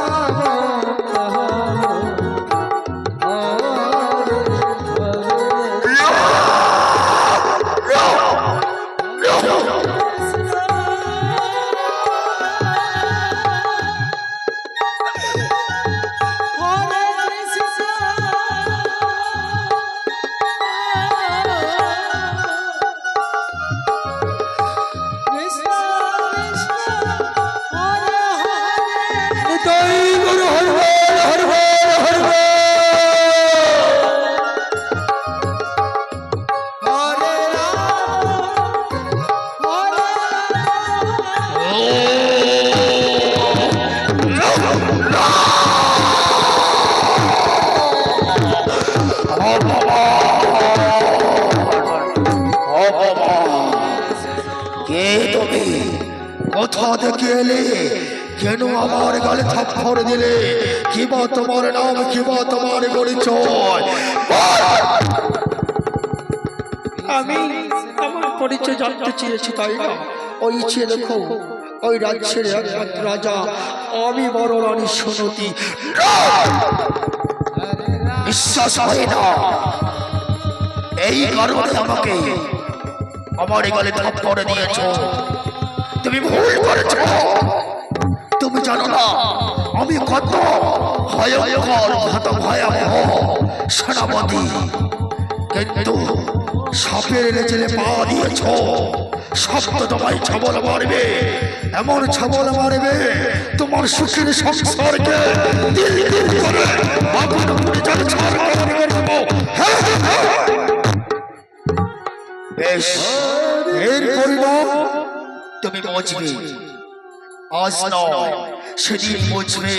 কে তুমি? কোথা থেকে এলে? কেন আমার গালে থাপ্পড় দিলে? কি বা তোমার নাম, কি বা তোমার পরিচয়? আমি আমার পরিচয় জানতে চেয়েছি, তাই না? ওই ইচ্ছে দেখো, ওই রাজ্যের একমাত্র রাজা, আমি বড় রানী সুনতি। বিশ্বাস হয় না, এই কারণে আমাকে আমার গলে থাপ্পড় দিয়েছ। তুমি ভুল করেছ। তুমি জানো না আমি কত ভয়ঙ্কর, কত ভয়াবহ সেনাপতি, কিন্তু সাপের লেজে পা দিয়েছ। শব্দ তোমায় ছাবল মারবে, এমন ছাবল মারবে তোমার সুখের সংসারকে দিল দিল করে আগুন পুড়ে যাবে, ছারখার করে দেবো। বেশ, এর পরিণাম তুমি বুঝবে। আজ নয়, সেদিন বুঝবে।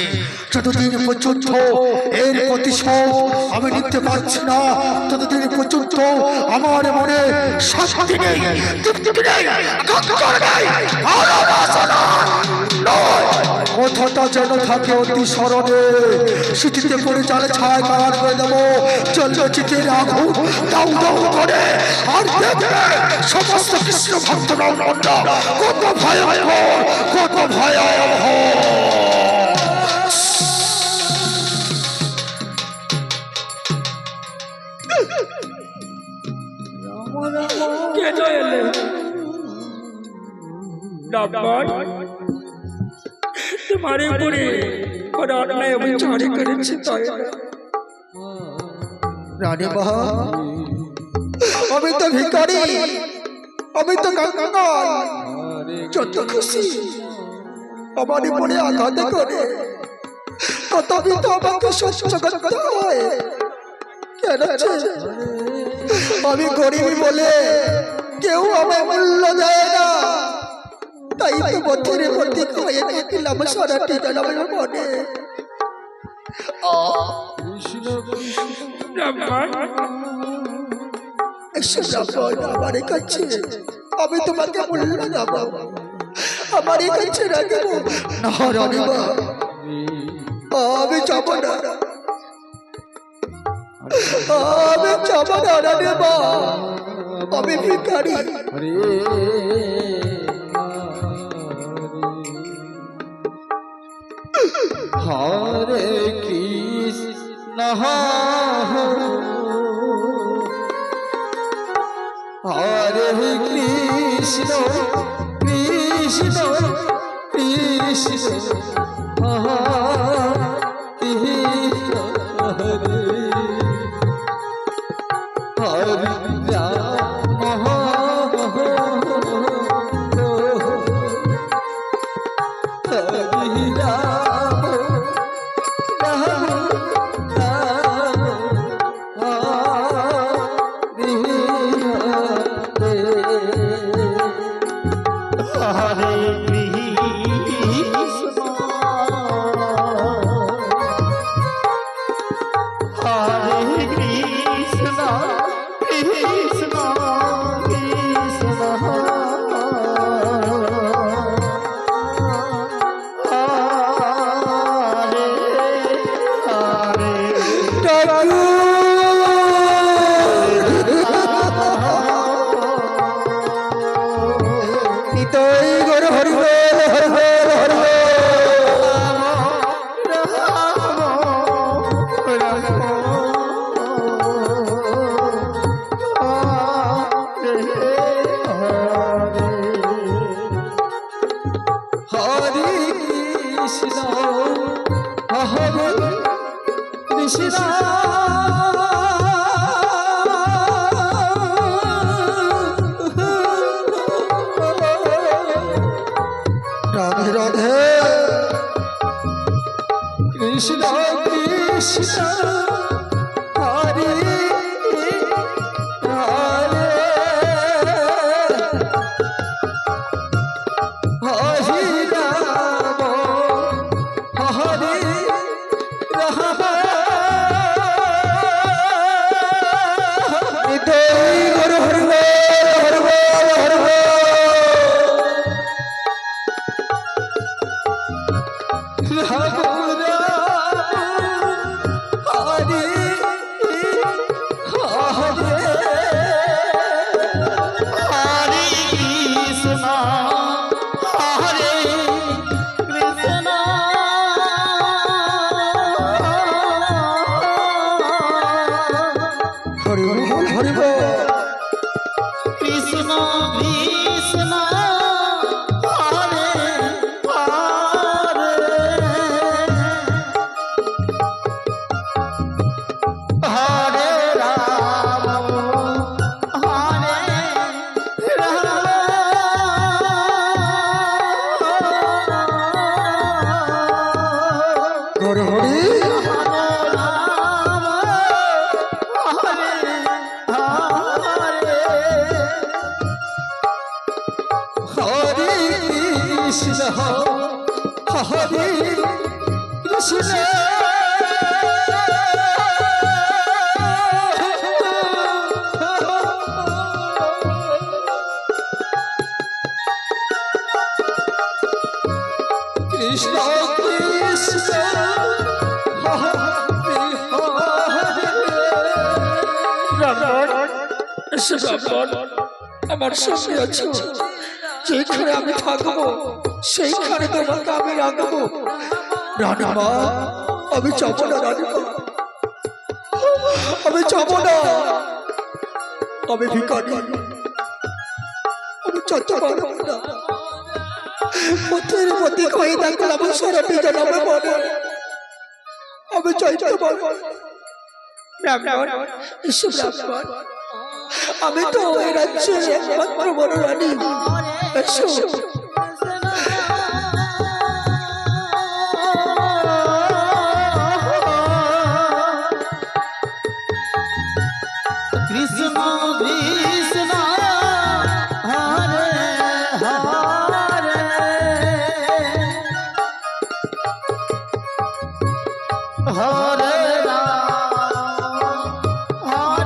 যতদিন পর্যন্ত এর প্রতিশোধ আমি নিতে পারছি না, ততদিন পর্যন্ত আমার মনে শান্তি নেই, তৃপ্তি নেই, আকাঙ্ক্ষা নেই, ভালোবাসা নয়। কথাটা যেন থাকে অতি স্মরণে। স্মৃতিতে পড়ে চালে ছায় কার করে দেবো চলচিত্রের আগুন দাউ দাউ করে। আর দেখবে সমস্ত কৃষ্ণ ভক্তরাও মনটা কত ভয়াবহ, কত ভয়াবহ। কেন এলে ডাক্তার? তোমার উপরে কোনো অন্যায় অবিচার করেছে তাই না? রানী বাহা, আমি তো ভিখারি, আমি তো কাঙ্গাল। যত খুশি আমার উপরে আঘাত করে ততদিন তো আমাকে সহ্য করতে হয়। কেন যে আমি গরিব বলে কেউ আমায় মূল্য দেয় না, তাই তো বছরে প্রতি হয়ে থাকিলাম সারাটি জানাবে মনে। আমার কাছে আমি তোমাকে মূল্য দেব, আমার কাছে রাখব না। রানীমা, আমি যাব না, আমি যাব না রানীমা, আমি ভিখারি। হরে কৃষ্ণ হরে কৃষ্ণ কৃষ্ণ কৃষ্ণ হরে হরে রাম হরে রাম হরে কৃষ্ণ কৃষ্ণ কৃষ্ণ আমার সঙ্গে আছো, যেখানে আমি থাকবো সেইখানে তোমাকে আমি রাখবো। রানীমা, আমি যাবো না রানীমা, আমি যাবো না। আমি ভিখারি, আমি যেতে পারবো না। পথের প্রতি হয়ে থাকলে আমার সারা বিজন আমার মনে, আমি চাইতে পারবো না। আমি তো এই রাজ্যের একমাত্র বড় রানী। এসো। কৃষ্ণ কৃষ্ণ হরে হরে হরে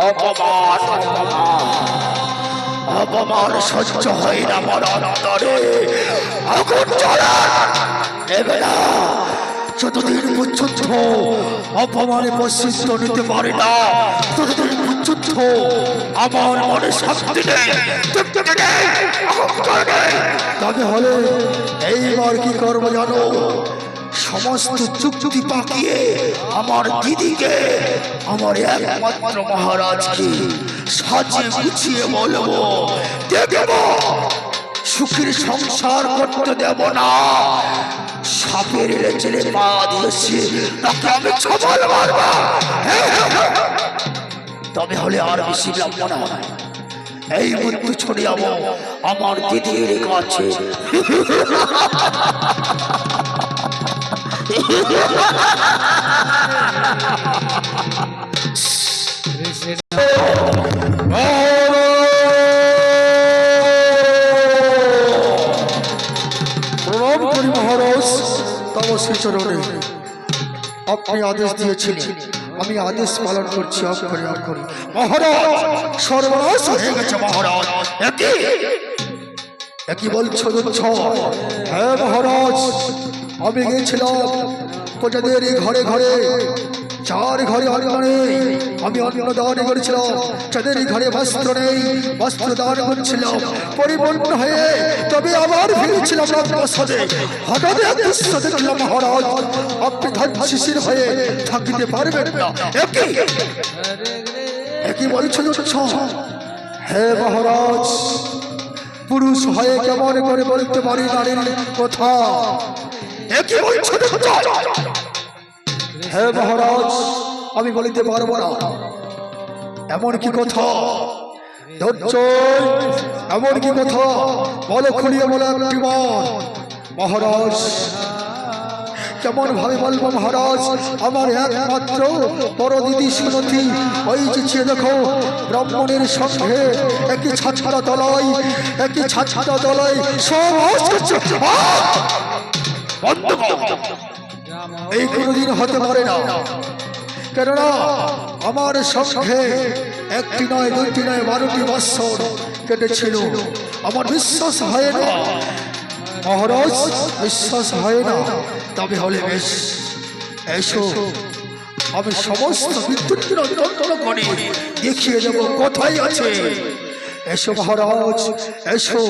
অপমান অপমান সহ্য হয় না আমার অন্তরে, আগুন জ্বলা নেবে না যতদিন পর্যন্ত অপমানে প্রসিদ্ধ নিতে পারে না, ততদিন পর্যন্ত আমার মনে শান্তি নেই। তবে হলে এইবার কি করবো জানো? সমস্ত চুক্তি পাকিয়ে আমার দিদিকে, আমার একমাত্র মহারাজকে সাজিয়ে গুছিয়ে বলবো, দেখব সুখের সংসার করতে দেব না। সাপের লেজে পা দিয়েছে, তাকে আমি ছবল মারব। তবে হলে আর বেশি বিলম্ব না, এই মৃত্যু ছড়িয়ে যাবো আমার দিদির কাছে। প্রণাম করি মহারাজ, তপস্বী চরণে। আপনি আদেশ দিয়েছিলেন, আমি আদেশ পালন করছি। অক্ষরে মহারাজ, সর্বনাশ হয়ে গেছে মহারাজ। একই বলছো? হ্যাঁ মহারাজ, আমি গেছিলাম প্রজাদের ঘরে ঘরে, যার ঘরে অন্ন নেই আমি অন্ন দান করেছিলাম, যাদের ঘরে বস্ত্র নেই বস্ত্র দান করছিলাম পরিপূর্ণ হয়ে। তবে আবার ফিরেছিলাম রাজপ্রাসাদে, হঠাৎ এক দৃশ্য দেখলাম মহারাজ, আপনি ধর্ম শিশির হয়ে থাকিতে পারবেন না। একই বলছো? হ্যাঁ মহারাজ, পুরুষ হয়ে কেমন করে বলতে পারি নারীর কথা? একই বলছো? হ্যাঁ মহারাজ, আমি বলিতে পারবো না। এমন কি কথা? ধৈর্য, এমন কি কথা বলো, খুলিয়ে বলো একটি মহারাজ। কেমন ভাবে বলবো মহারাজ? আমার একমাত্র বড় দিদি সুনতি, ওই যে দেখো ব্রাহ্মণের সঙ্গে একই ছাছড়া দলাই, একই ছাছড়া দলাই এই কোনোদিন হতে পারে না। কেননা আমার সঙ্গে একটি নয়, দুইটি নয়, 12টি বৎসর কেটেছিল। আমার বিশ্বাস হয় না মহারাজ, বিশ্বাস হয় না। তবে হলে বেশ, এসো, আমি সমস্ত বিদ্যুৎ করে দেখিয়ে দেব কোথায় আছে। এসো মহারাজ, এসো,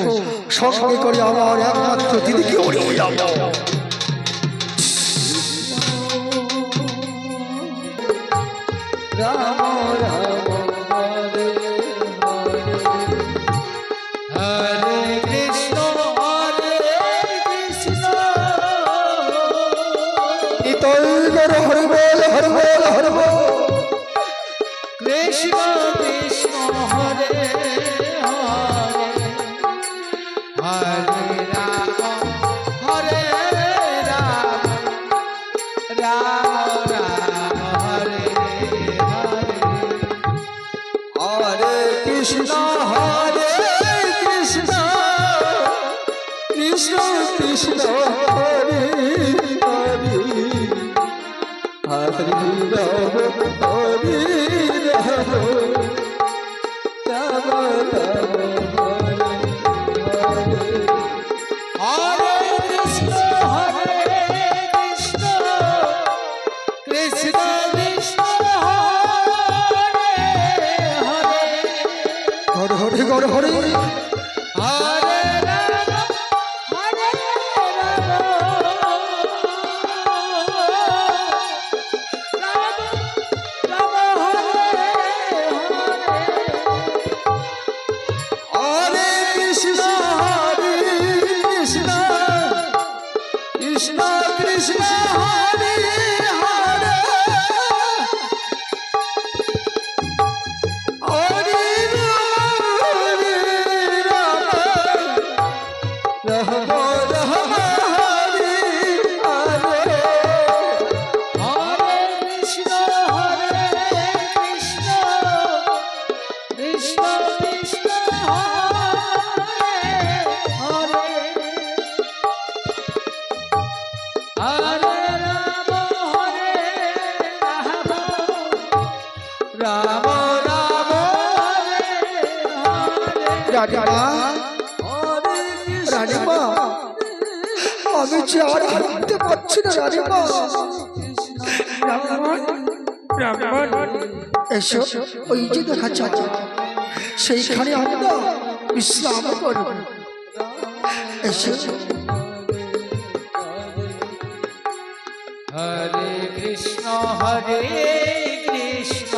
সঙ্গে করে আমার একমাত্র দিদিকে উড়িয়ে যাবো। রাম রাম হরে হরে হরে কৃষ্ণ কৃষ্ণ হরে বল হরে বল হরে বল কৃষ্ণ কৃষ্ণ হরে হরে কৃষ্ণ কৃষ্ণ কৃষ্ণ হরে হরে হরে হরে হরে হরে রাম রাম হরে কৃষ্ণ কৃষ্ণ কৃষ্ণ কৃষ্ণ হরে হরে হরে রাম রাম হরে হরে হরে কৃষ্ণ কৃষ্ণ কৃষ্ণ কৃষ্ণ হরে হরে রাম রাম রাম হরে হরে রানীমা রানীমা আমি যে আর হাঁটতে পারছি না রানীমা এসো ওই যে দেখা যায় সেইখানে আমরা বিশ্রাম করব এসো হরে কৃষ্ণ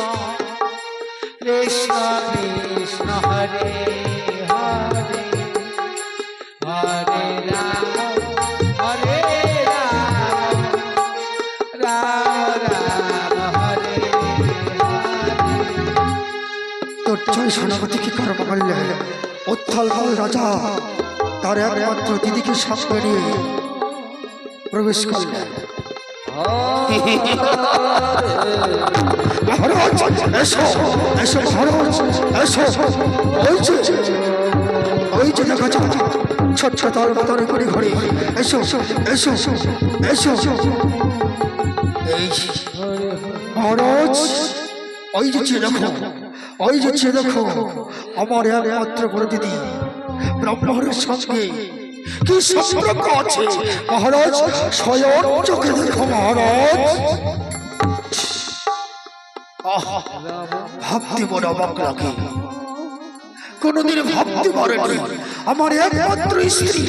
কৃষ্ণ কৃষ্ণ হরে হরে হরে রাম রাম রাম হরে তোর জয় সেনাপতি কি কর্ম করলে উত্থলপাল রাজা তার একমাত্র দিদিকে সঙ্গে নিয়ে প্রবেশ করলেন মহারাজ এসো এসো মহারাজ এসো ওই যে দেখা যায় ছোট্ট তার বাতারে করে ঘরে এসো এসো এসো এই মহারাজ ওই যে দেখো ওই যে দেখো আমার একমাত্র বড় দিদি ব্রাহ্মণের সঙ্গে কি সম্পর্ক আছে মহারাজ স্বয়ং চোখে দেখো মহারাজ ভাবতে বড় অবাক লাগে কোনদিন ভাবতে পারেনি আমার একমাত্র স্ত্রী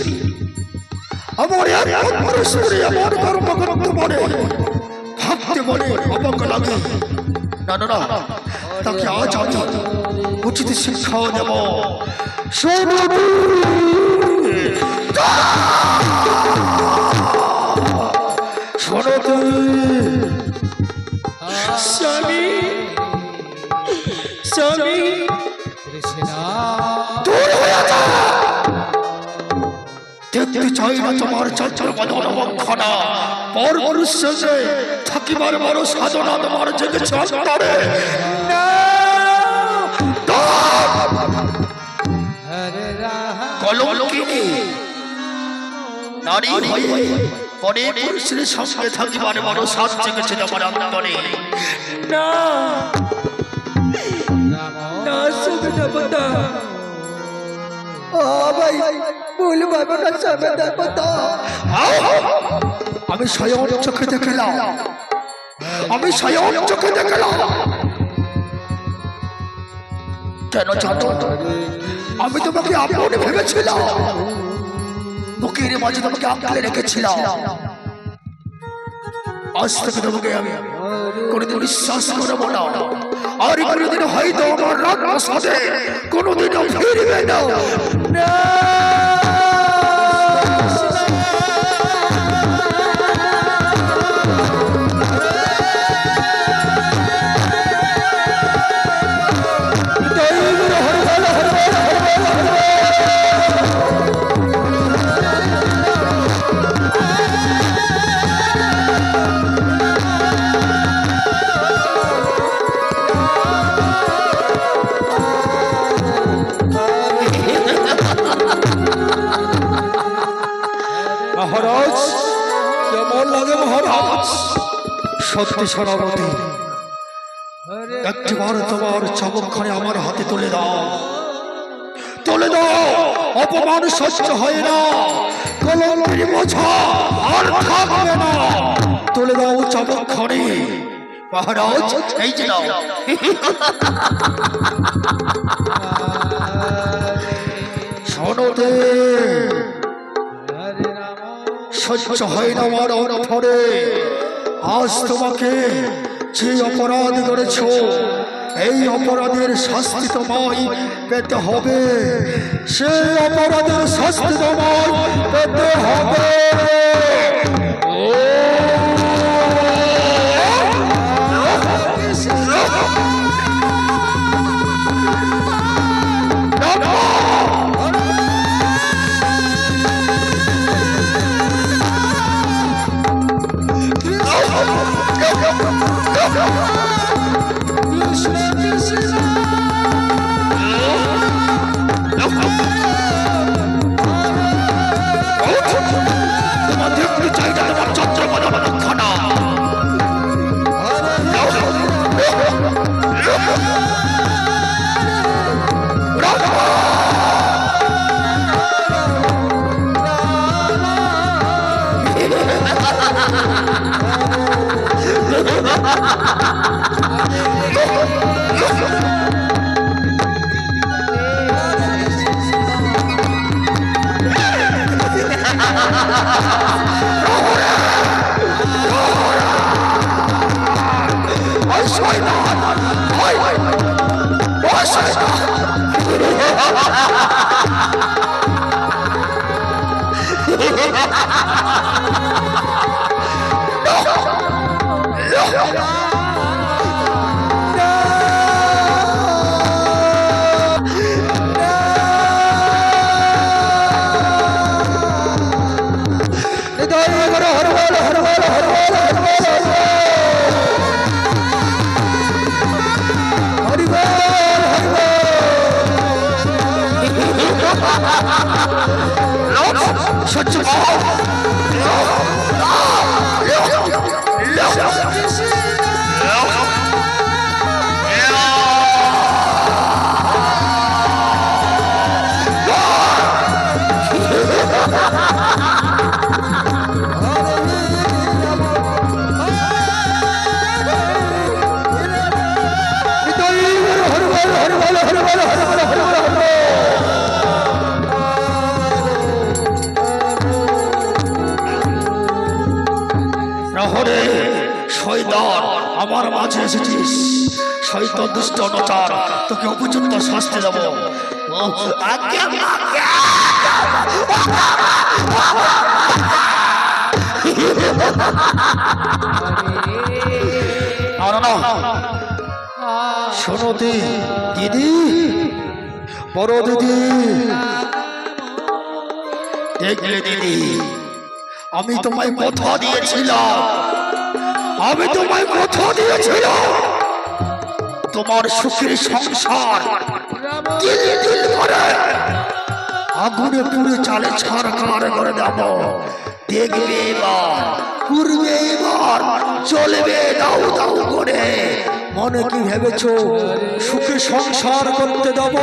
আমার কর্ম করতে পারে ভাবতে বলে অবাক লাগে না না না তাকে আজ আমি উচিত শিক্ষাও দেব স্বামী স্বামী দেখতে চাই না তোমার চঞ্চল বদন বক্ষণা পর পুরুষ শেষে থাকিবার বড় সাধনা তোমার জেগেছে অন্তরে কলঙ্কিনী নারী হয়ে পরে পুরুষের সঙ্গে থাকিবার বড় সাধ জেগেছে তোমার অন্তরে না না সবে দেবতা আমি স্বয়ং চোখে দেখলাম কেন জানো আমি তোমাকে আপন ভেবেছিলাম বুকের মাঝে তোমাকে আঁকড়ে রেখেছিলাম আজ থেকে তোমাকে আমি কোনোদিন বিশ্বাস করবো না আর কোনোদিন হয়তো আমার রাগ সাথে কোনোদিনও ফিরবে না সত্যি সেনাপতি, একটিবার তোমার চাবুকখানি আমার হাতে তুলে দাও, তুলে দাও। অপমান সহ্য হয় না, কলঙ্কের বোঝা আর থাকবে না। তুলে দাও চাবুকখানি। মহারাজ, এই যে নাও। শোনোতে সহ্য হয় না আমার অন্তরে। আজ তোমাকে যে অপরাধ করেছ, এই অপরাধের শাস্তি তোমায় পেতে হবে। সেই অপরাধের শাস্তি তোমায় পেতে হবে। আমার মাঝে এসেছিস, শয়তান দুষ্ট অনাচার, তোকে উপযুক্ত শাস্তি দেব। শোনো দিদি, বড় দিদি, দেখলে দিদি, আমি তোমায় কথা দিয়েছিলাম, আমি তোমায় কথা দিয়েছিলাম তোমার সুখের সংসার তিল তিল করে আগুনে পুড়ে চালে ছাড়খাড় করে দেব। দেখবে এবার, পুড়বে এবার, চলবে দাউ দাউ করে। মনে কি ভেবেছো সুখে সংসার করতে দেব?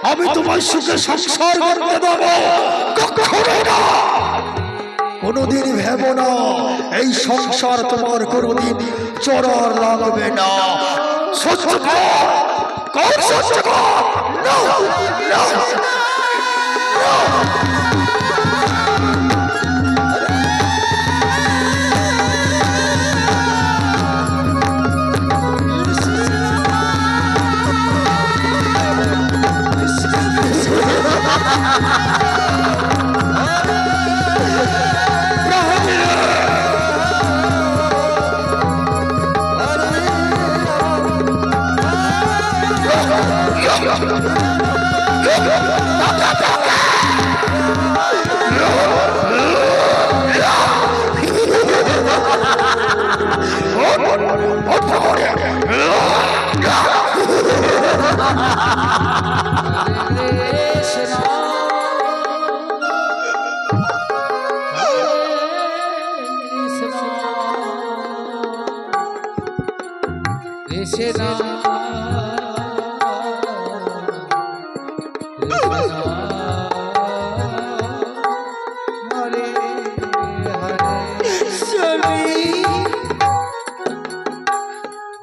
আমি তোমার সুখে সংসার করতে দেব? কখনো না, কোনদিন ভেবো না এই সংসার তোমার কোনদিন চড়ার লাগবে না। সহ্য কর, সহ্য কর। এসে না হরে হরে স্বামী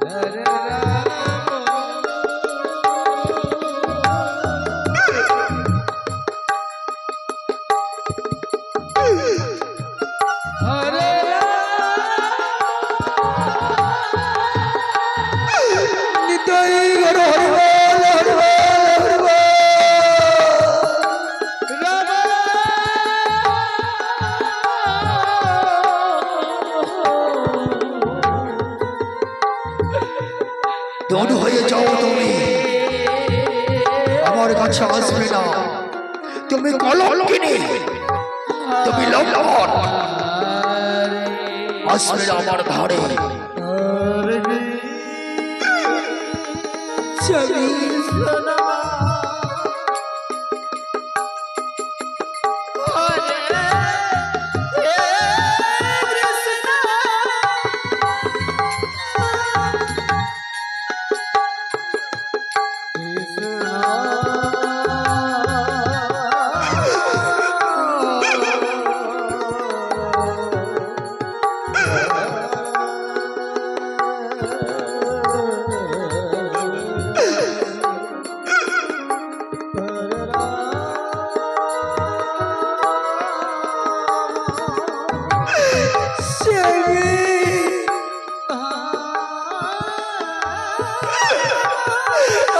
হরে রাম হরে নিতাই গৌর হরিবল হরিবল হরিবল। দৌড় হয়ে যাও তুমি, আমার কাছে আসবে না। তুমি কলঙ্কিনী, তুমি লম্পট, আসবে না আমার ধারে। স্বামী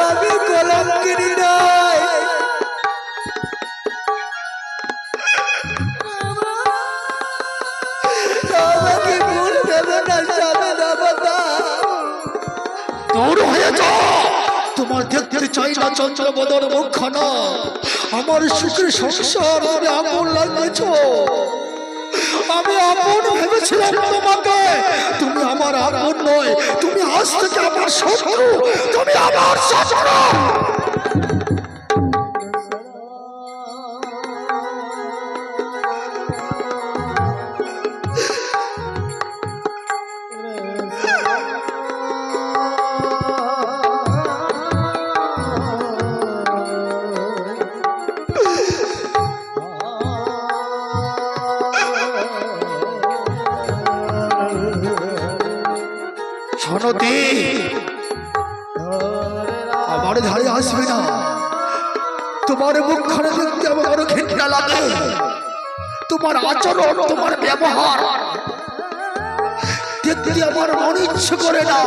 আমি কলঙ্কিনী নই, আমাকে ভুল দেবে না স্বামী দেবতা। দৌড় হয়ে যাও, তোমার দেখতে চাই না চন্দ্রবদন মুখখানা। আমার সুখের সংসার তুমি আগুন লাগিয়েছ। আমি আপন ভেবেছিলাম তোমাকে, তুমি আমার আপন নয়, তুমি আজ থেকে আমার শত্রু, তুমি আমার শত্রু। সনতি, আমার ধারে আসবে না। তোমার মুখখানে দেখতে আমার আরো ঘৃণা লাগে। তোমার আচরণ, তোমার ব্যবহার দেখতে আমার মন ইচ্ছে করে না।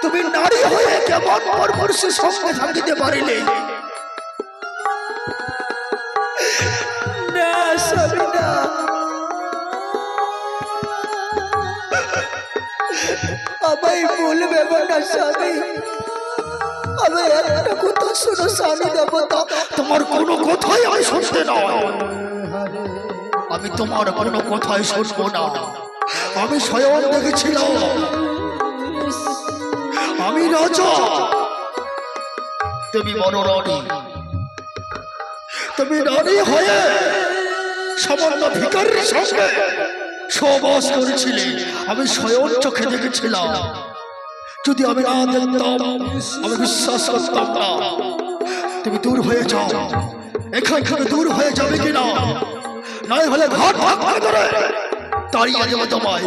তুমি নারী হয়ে কেমন পরপুরুষের সঙ্গে থাকিতে পারিলে? না স্বামী না, আমায় ভুল ভেবো না স্বামী। আমি একটা কথা শোনো স্বামী দেবতা, তোমার কোনো কথাই আমি শুনতে নয়। আমি তোমার কোনো কথাই শুনবো না। আমি স্বয়ং দেখেছিলাম, আমি রাজা, তুমি বড় রানী। তুমি রানী হয়ে সামান্য ভিখারির সঙ্গে সহবাস করেছিলে, আমি স্বয়ং চোখে দেখেছিলাম। যদি আমি না দেখতাম, আমি বিশ্বাস করতাম না। তুমি দূর হয়ে যাও, এখান থেকে দূর হয়ে যাবে কিনা, নয় হলে ঘর ধাক্কা ধরে তাড়িয়ে দেবো তোমায়।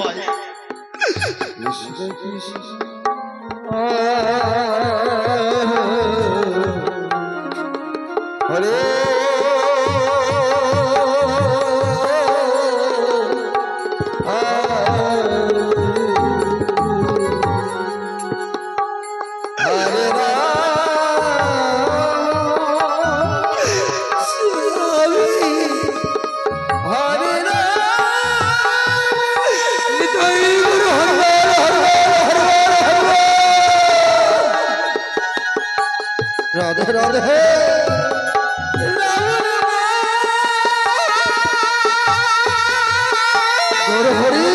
হরে রাধে রাধে। গৌর হরি,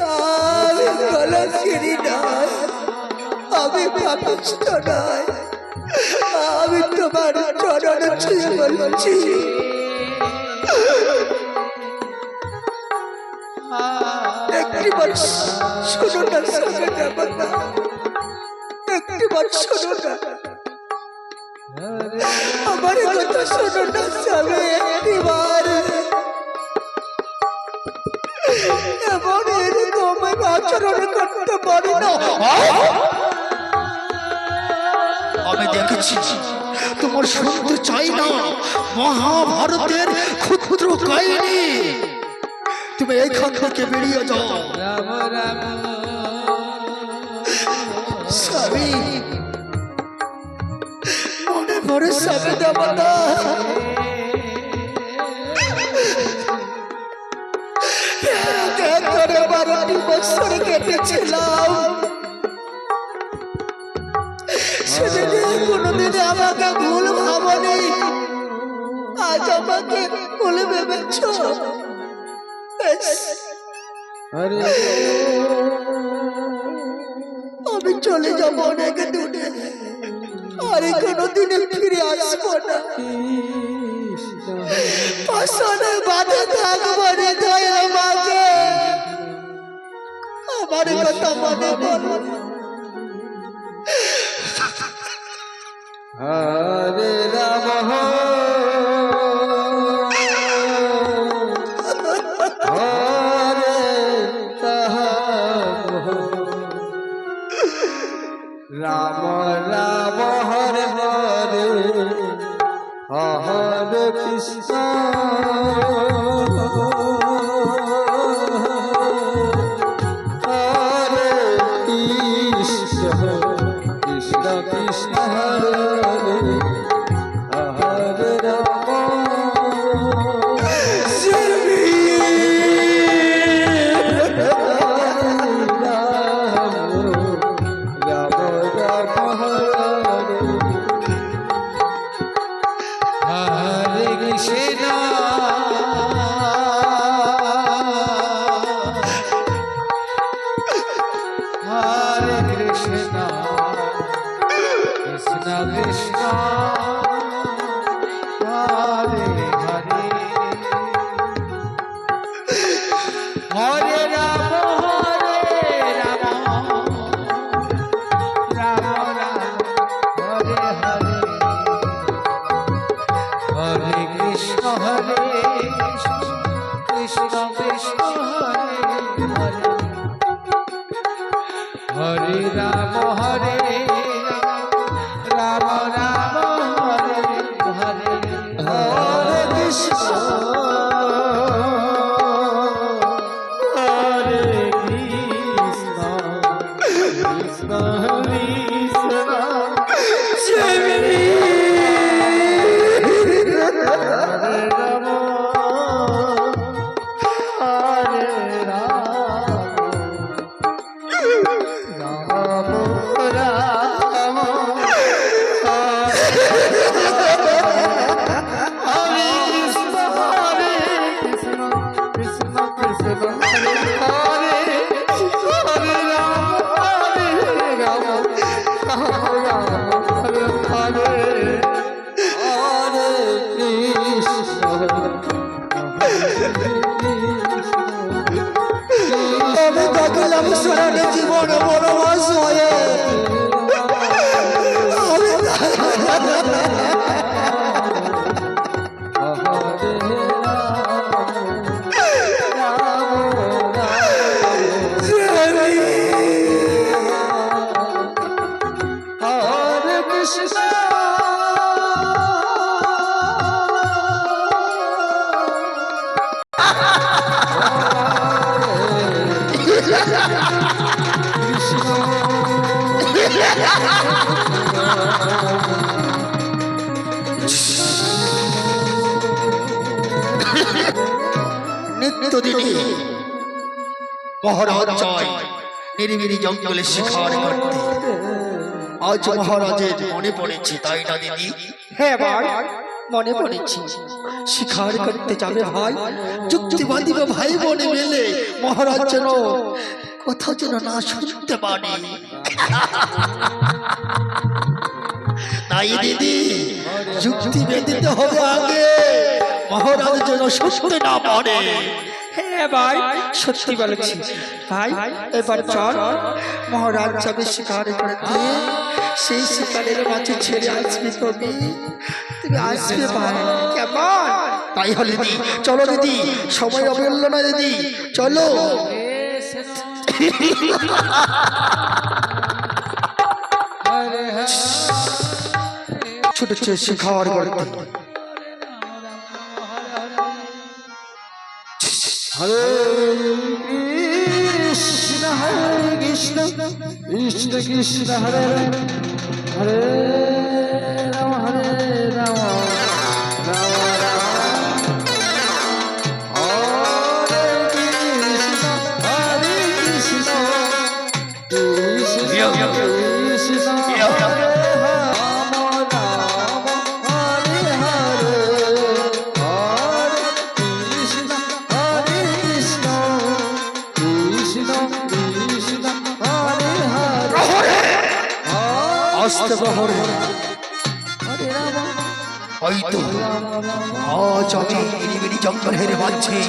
আমি কলঙ্কিনী নয়, আমি পাপিষ্ঠ নয়, আমি তোমার চরণ ছুঁয়ে বলছি একটিবার শোনো না স্বামী দেবতা, একটিবার শোনো না, আমার কথা শোনো না স্বামী, একটিবার। এমন এরকম আচরণ করতে পারি না। আমি দেখেছি, তোমার শুনতে চাই না মহাভারতের ক্ষুদ্র কাহিনী। তুমি এইখান থেকে বেরিয়ে যাও। রাম রাম স্বামী মনে পড়ে স্বামী দেবতা, এক করে 12টি বছর কেটেছিলাম, সেদিনে কোনোদিন আমাকে ভুল ভাবনি, আজ আমাকে ভুল ভেবেছ। আমি চলে যাবো অনেক দূরে, আর কোনোদিনে ফিরে আসবো না, পাশানে বাধা থাকবো হৃদয়ে আমাকে, আমার কথা মনে বলো। হরে রাম হরে রাম রাম হরে হরে হরে কৃষ্ণ হরে কৃষ্ণ কৃষ্ণ কৃষ্ণ হরে হরে রাম হরে রাম হরে রাম রাম হরে হরে হরে কৃষ্ণ হরে কৃষ্ণ কৃষ্ণ কৃষ্ণ হরে রাম হরে আমি থাকলাম শরণে জীবন বনবাস হয়ে, হরে কৃষ্ণ নিত্যদিনই মহারাজ যায় নিরিবিলি জঙ্গলে শিকার করতে। আজ মহারাজের মনে পড়েছে, তাই না দিদি? হ্যাঁ ভাই মনে পড়েছি, শিকার করতে যাবে ভাই, যুক্তিবাদী বা ভাই বোনে মিলে মহারাজ যেন কোথাও যেন না শুনতে পারে। তাই দিদি যুক্তি বেঁধে হবে আগে, মহারাজ যেন শুনতে না পারে। হ্যাঁ ভাই, সত্যি বলেছি ভাই। এবার চল, মহারাজ যাবে শিকার করতে, সেই শিকারের মাঝে ছেড়ে আসবি তুমি, তুমি আসবে ভাই, কেমন? তাই হলে দিদি চলো দিদি, সময় অমূল্য না দিদি, চলো। ছোট ছোট শিখার করতে হরে কৃষ্ণ কৃষ্ণ কৃষ্ণ হরে হরে রাম হরে রাম রাম রাম হরে কৃষ্ণ কৃষ্ণ কৃষ্ণ হরে রাম রাম হরে হরে হরে কৃষ্ণ কৃষ্ণ কৃষ্ণ কৃষ্ণ হরে হরে আস্তে প্রহরে হরে রাম হয়তো আজ আমি নিরিবিলি জঙ্গলের মাঝে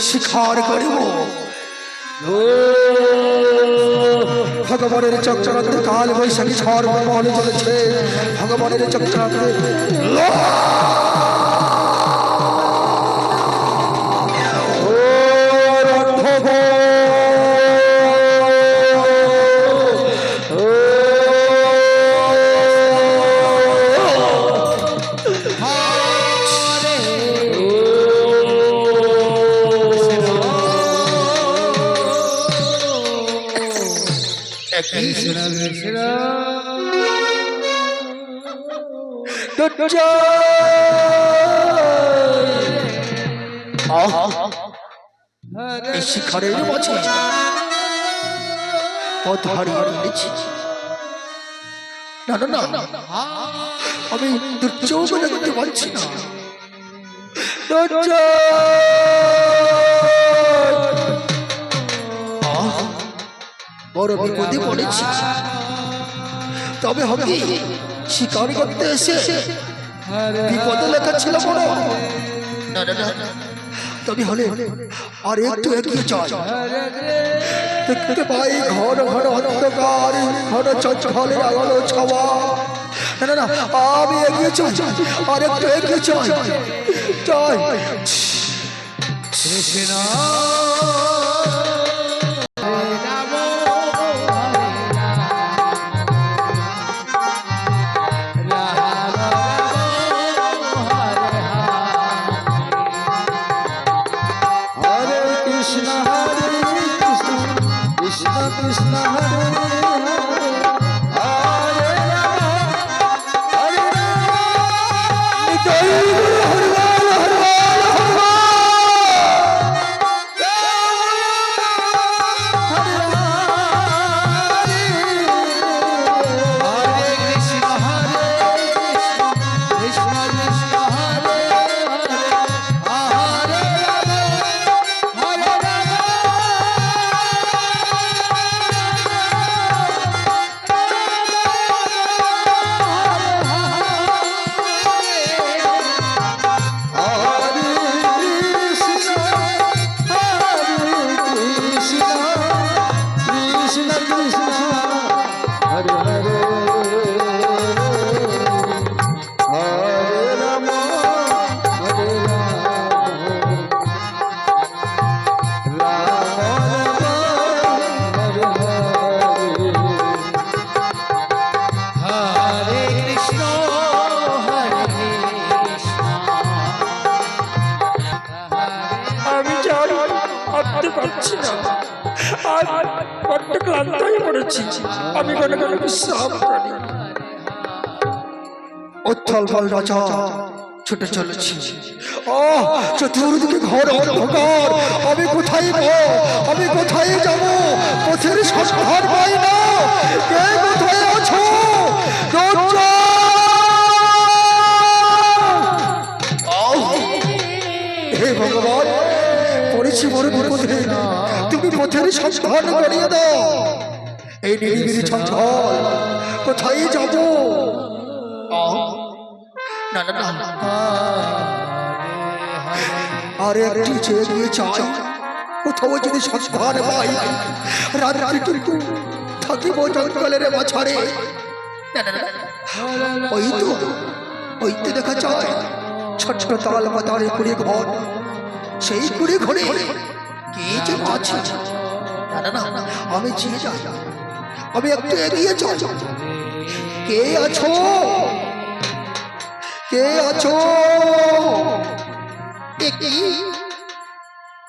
শিকার করিব। ভগবানের চক্রান্তে কাল বৈশাখী ঝড় মহলে চলেছে, ভগবানের চক্রান্তে এই শিকারের মাঝে পথ হারিয়ে ফেলেছি। না না না, আমি দুর্যোগ দেখতে পাচ্ছি না। বড় বিপদে পড়েছি। তবে হবে কি, শিকার করতে এসে বিপদে লেখা ছিল বড়। না না না, তবে হলে আর একটু এগিয়ে চল। দেখতে পাই ঘন ঘন অন্ধকার, ঘন চঞ্চলের আলো ছাওয়া। না না না, আমি এগিয়ে চল, আর একটু এগিয়ে চল চল। কৃষ্ণ কৃষ্ণ হরে হরে হরে রাম হরে পারছি না, আর বড্ড ক্লান্ত হয়ে পড়েছি। আমি কোনো কোনো বিশ্রাম করি। উত্থল বল রাজা ছুটে চলেছি। চতুর্দিকে ঘর অন্ধকার। আমি কোথায় আমি কোথায় যাব? পথের সন্ধান পাই না। কে কোথায় আছো? হে ভগবান, সংস্থান করিয়ে দাও। এই নিরিবিলি জঙ্গল কোথায় যাব? না না না, আর একটু চেয়ে দিয়ে চাই, কোথাও যদি সংস্থান পাই, রাত্রিটুকু থাকিব জঙ্গলের মাঝারে। ওই তো দেখা যায় ছোট ছোট তাল পাতারে কুড়ি ঘর, সেই কুড়ি ঘরে কে যেন আছে। না না না, আমি চেয়ে যাই, আমি একটু এগিয়ে যাই। কে আছো? কে আছো?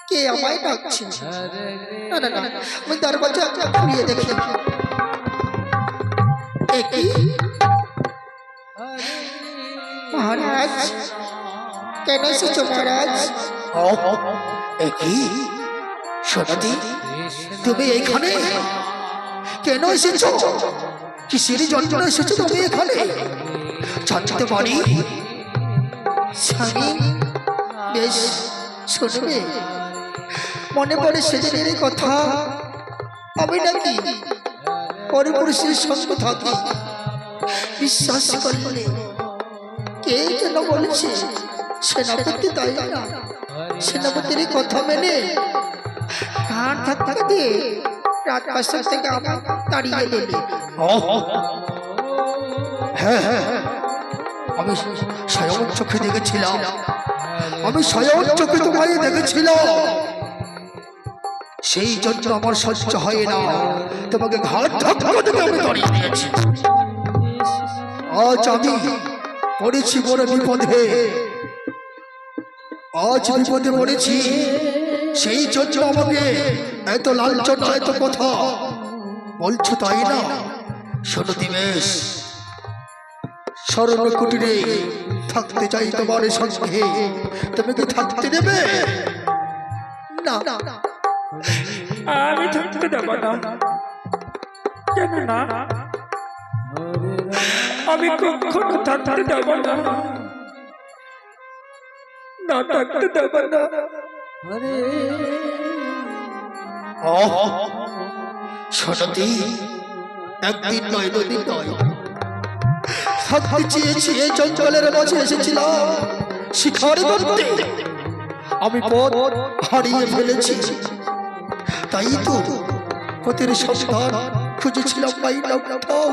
কে আমায় ডাকছে? না না না, আমি দরজা খুলিয়ে দেখি। মহারাজ, কেন এসেছো মহারাজ? সত্যি তুমি এখানে কেন এসেছো? কিসের জন্য এসেছো তুমি এখানে জানতে পারি? স্বামী, বেশ শুনবে, মনে পড়ে সেদিনের কথা। আমি নাকি পরপুরুষের সঙ্গ থাকি, বিশ্বাস করলে কে যেন বলেছে সেনাপতি, তাই না? সেনাপতির কথা মেনে কান ধাক্কা দিয়ে রাত ৫টা থেকে আমার তাড়িয়ে দিলে। হ্যাঁ হ্যাঁ, আমি স্বয়ং চোখে দেখেছিলাম, আমি স্বয়ং চোখে তোমায় দেখেছিলাম। সেই জন্য আমার সহ্য হয় না, তোমাকে ঘাট ধাক্কা দিয়ে আমি তাড়িয়ে দিয়েছি। আজ আমি পড়েছি বড় বিপদে, আজ বিপদে পড়েছি, সেই জন্য আমাকে এত লাঞ্ছনা, এত কথা বলছো, তাই না? শোনো দিবেশ, স্মরণ কুটিরে থাকতে চাই তোমার সঙ্গে, তুমি কি থাকতে দেবে? না, আমি থাকতে দেব না। কেন না? আমি কখনো থাকতে দেব না, না থাকতে দেব না। সত্যি একদিন নয়, দুদিন নয়, থাকতে চেয়েছি এই জঙ্গলের মাঝে এসেছিলাম শিকার করতে। আমি পথ হারিয়ে ফেলেছি, তাই তো পথের সন্ধান খুঁজেছিলাম, পাইলাম কোথাও।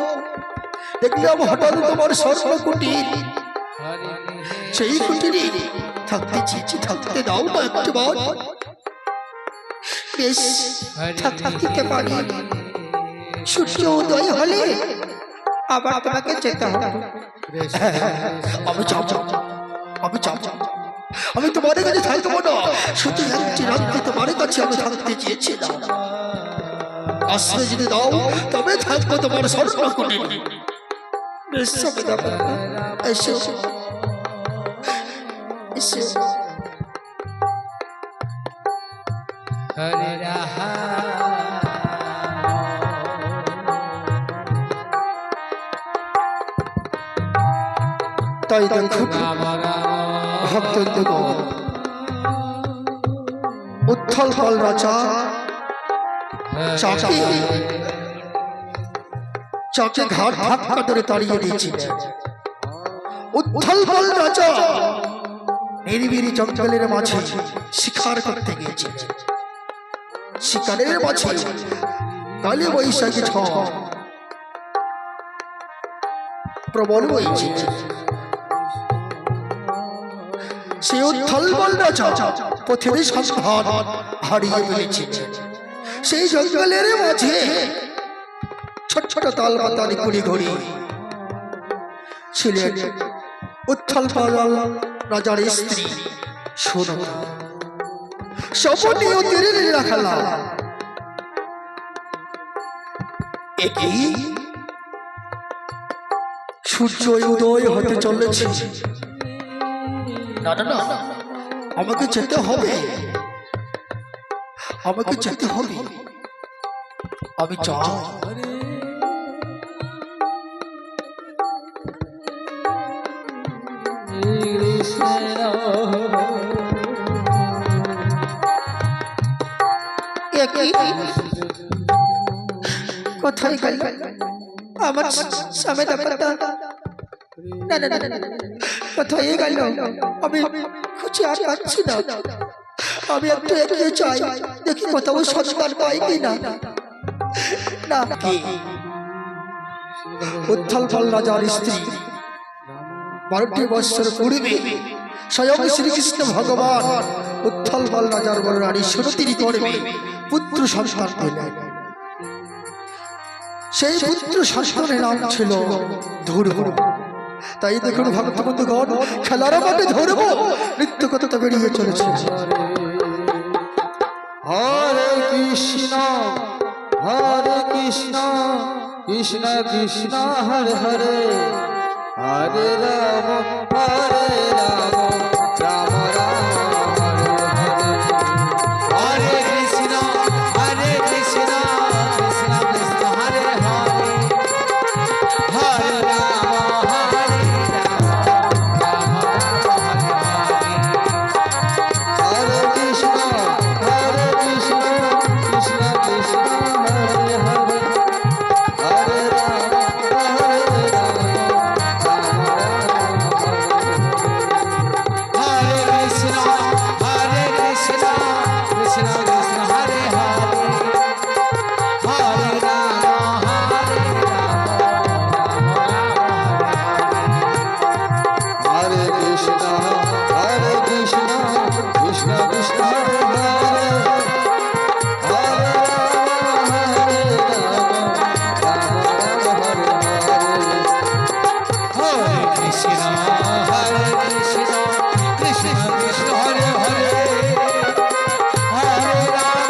দেখলাম হঠাৎ তোমার স্বর্ণ কুটির, সেই কুটিরে থাকতে চেয়েছি, থাকতে দাও না একবার। বেশ, থাকতে পারি, সূর্য উদয় হলে আবার তোমাকে যেতে হবে। আমি যাব, আমি যাব, আমি তোমার কাছে থাকবো না। শুধু একটি রাত্রি তোমার কাছে আমি থাকতে চেয়েছিলাম, আশ্রয় যদি দাও তবে থাকবো তোমার স্বর্ণ কুটিরে। বেশ, এসো এসো। তাই দেখুন ভক্তবৃন্দ, উত্থল পাল রাজা চাকে ঘাট ধাক্কা ধরে তাড়িয়ে দিয়েছিলেন। উত্থল পাল রাজা নিরিবিলি জঙ্গলের মাঝে শিকার করতে গিয়েছিলেন। শিকারের মাঝে কালে বৈশাখী ঝড় প্রবল বইছে। সে উত্থল পাল রাজা পথের সন্ধান হারিয়ে ফেলেছে। সেই জঙ্গলের মাঝে ছোট ছোট তাল পাতারি কুড়ি ঘড়ি ছিলেন উত্থল পাল রাজার স্ত্রী সুনন্দা। সপনে ও তীরে রাখালা একই সূর্য উদয় হতে চলেছে। না না না, আমাকে যেতে হবে, আমাকে যেতে হবে, আমি চাই। কোথায় গেল আমার স্বামী ব্যাপারটা? না না না না, কোথায় গেল? আমি খুঁজে আর পাচ্ছি না। আমি একটু এগিয়ে চাই, দেখি কোথাও সন্তান পাই কিনা। না, উত্থল ফল রাজার স্ত্রী 12টি বৎসর পূর্বে স্বয়ং শ্রীকৃষ্ণ ভগবান উত্থল ফল রাজার বড় রানী সুরতির গর্ভে পুত্র সন্তান পেলেন। সেই পুত্র সন্তানের নাম ছিল ধ্রুব। তাই দেখুন ভক্ত বন্ধুগণ, খেলার মাঠে ধ্রুব নৃত্য কথা বেরিয়ে চলেছে। হরে কৃষ্ণ কৃষ্ণ কৃষ্ণ হরে হরে, হরে রাম রাম রাম হরে হরে, হরে কৃষ্ণ কৃষ্ণ কৃষ্ণ হরে হরে, হরে রাম রাম হরে হরে, হরে কৃষ্ণ কৃষ্ণ কৃষ্ণ হরে হরে, হরে রাম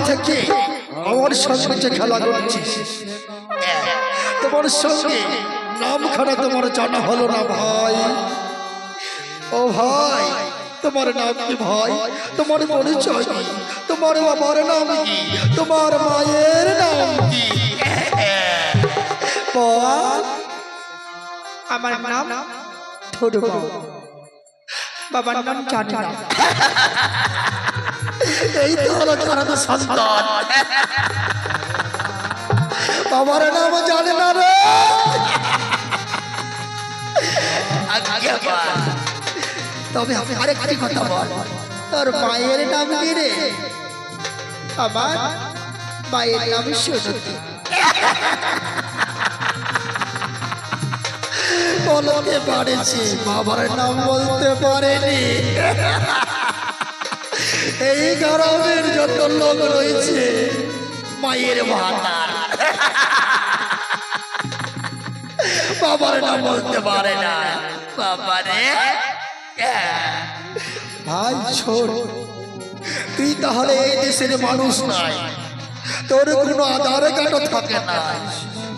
থেকে আমার সঙ্গে যে খেলা করছিস, তোমার সঙ্গে নামখানা তোমার জানা হলো না ভাই। ও ভাই, তোমার নাম কি ভাই? তোমার পরিচয় কি? তোমার বাবার নাম কি? তোমার মায়ের নাম কি? বল। আমার নাম ধ্রুব। বাবার নাম জানি না। এই তো হলো খারাপ সন্তান, বাবার নাম জানে না রে। তবে আমি আরেকটি কথা বল, তোর মায়ের নাম কি রে? আমার মায়ের নাম সুরতি। বলতে পারেছি, বাবার নাম বলতে পারেনি। এই গরমের যত লোক রয়েছে মায়ের ভাতার, বাবার নাম বলতে পারে না। বাবারে ভাই ছোট, তুই তাহলে এই দেশের মানুষ নাই, তোর কোনো আধার কার্ড থাকে না।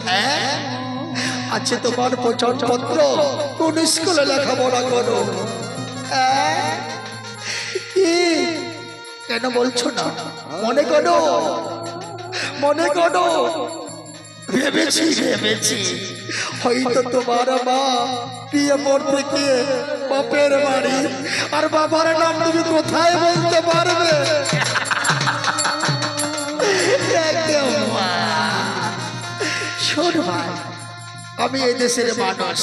হ্যাঁ, আছে তোমার পত্র, কোন স্কুলে লেখাপড়া করো? কি কেন বলছো না? মনে করো, মনে করো। ভেবেছি হয়তো তোমার মা বিয়ে পড়তে গিয়ে বাপের বাড়ি, আর বাবার নাম তুমি কোথায় বলতে পারবে? শোন ভাই, আমি এই দেশের মানুষ,